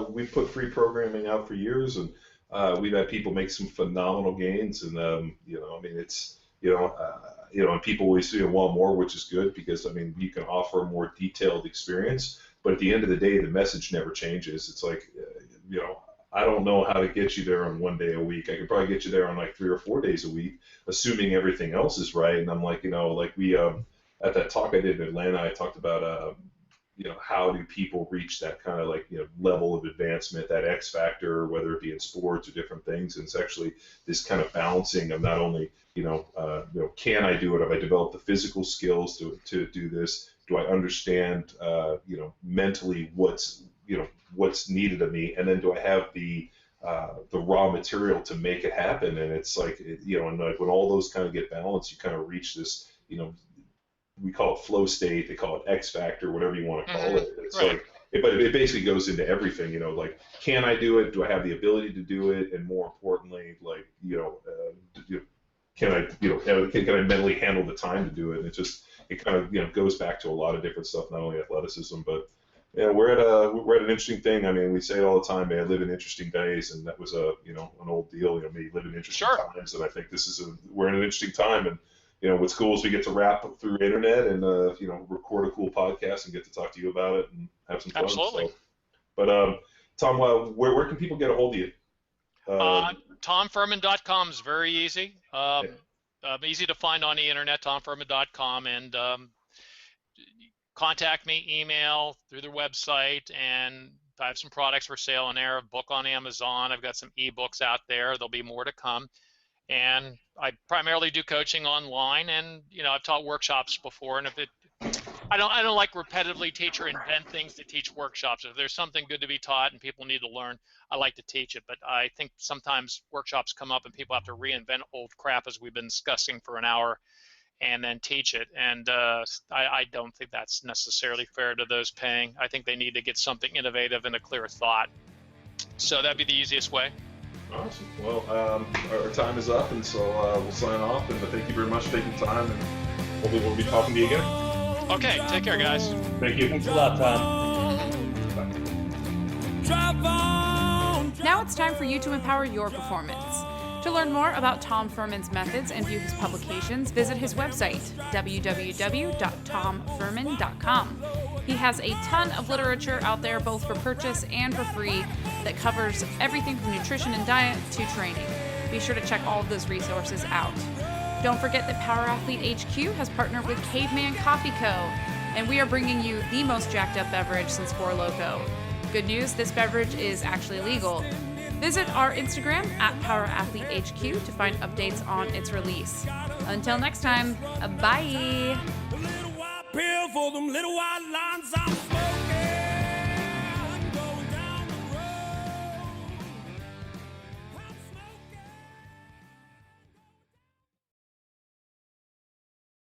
we've put free programming out for years, and we've had people make some phenomenal gains, and I mean, it's and people always want more, which is good because, I mean, you can offer a more detailed experience, but at the end of the day, the message never changes. It's like, I don't know how to get you there on 1 day a week. I could probably get you there on like 3 or 4 days a week, assuming everything else is right. And I'm like, like we, at that talk I did in Atlanta, I talked about, how do people reach that kind of like, level of advancement, that X factor, whether it be in sports or different things. And it's actually this kind of balancing of not only, can I do it? Have I developed the physical skills to do this? Do I understand, mentally what's needed of me? And then do I have the raw material to make it happen? And it's like, and like when all those kind of get balanced, you kind of reach this, we call it flow state, they call it X factor, whatever you want to call it. It's right. like, but it basically goes into everything, like, can I do it? Do I have the ability to do it? And more importantly, like, can I mentally handle the time to do it? And it kind of, goes back to a lot of different stuff, not only athleticism, but we're at an interesting thing. I mean, we say it all the time, man, live in interesting days, and that was an old deal, me live in interesting times, and I think we're in an interesting time, and what's cool is we get to wrap through internet and, record a cool podcast and get to talk to you about it and have some fun. Absolutely. So, but, Tom, where can people get a hold of you? TomFurman.com is very easy. Easy to find on the internet, TomFurman.com, and contact me, email, through their website, and I have some products for sale on there, a book on Amazon. I've got some ebooks out there. There'll be more to come. And I primarily do coaching online, and I've taught workshops before. And I don't like repetitively teach or invent things to teach workshops. If there's something good to be taught and people need to learn, I like to teach it. But I think sometimes workshops come up and people have to reinvent old crap, as we've been discussing for an hour, and then teach it. And I don't think that's necessarily fair to those paying. I think they need to get something innovative and a clear thought. So that'd be the easiest way. Awesome. Well, our time is up, and so we'll sign off. And thank you very much for taking time, and hopefully we'll be talking to you again. Okay, take care, guys. Thank you. Thanks a lot, Tom. Now it's time for you to empower your performance. To learn more about Tom Furman's methods and view his publications, visit his website, www.tomfurman.com. He has a ton of literature out there, both for purchase and for free, that covers everything from nutrition and diet to training. Be sure to check all of those resources out. Don't forget that Power Athlete HQ has partnered with Caveman Coffee Co., and we are bringing you the most jacked up beverage since Four Loko. Good news, this beverage is actually legal. Visit our Instagram at Power Athlete HQ to find updates on its release. Until next time, bye! For them little white lines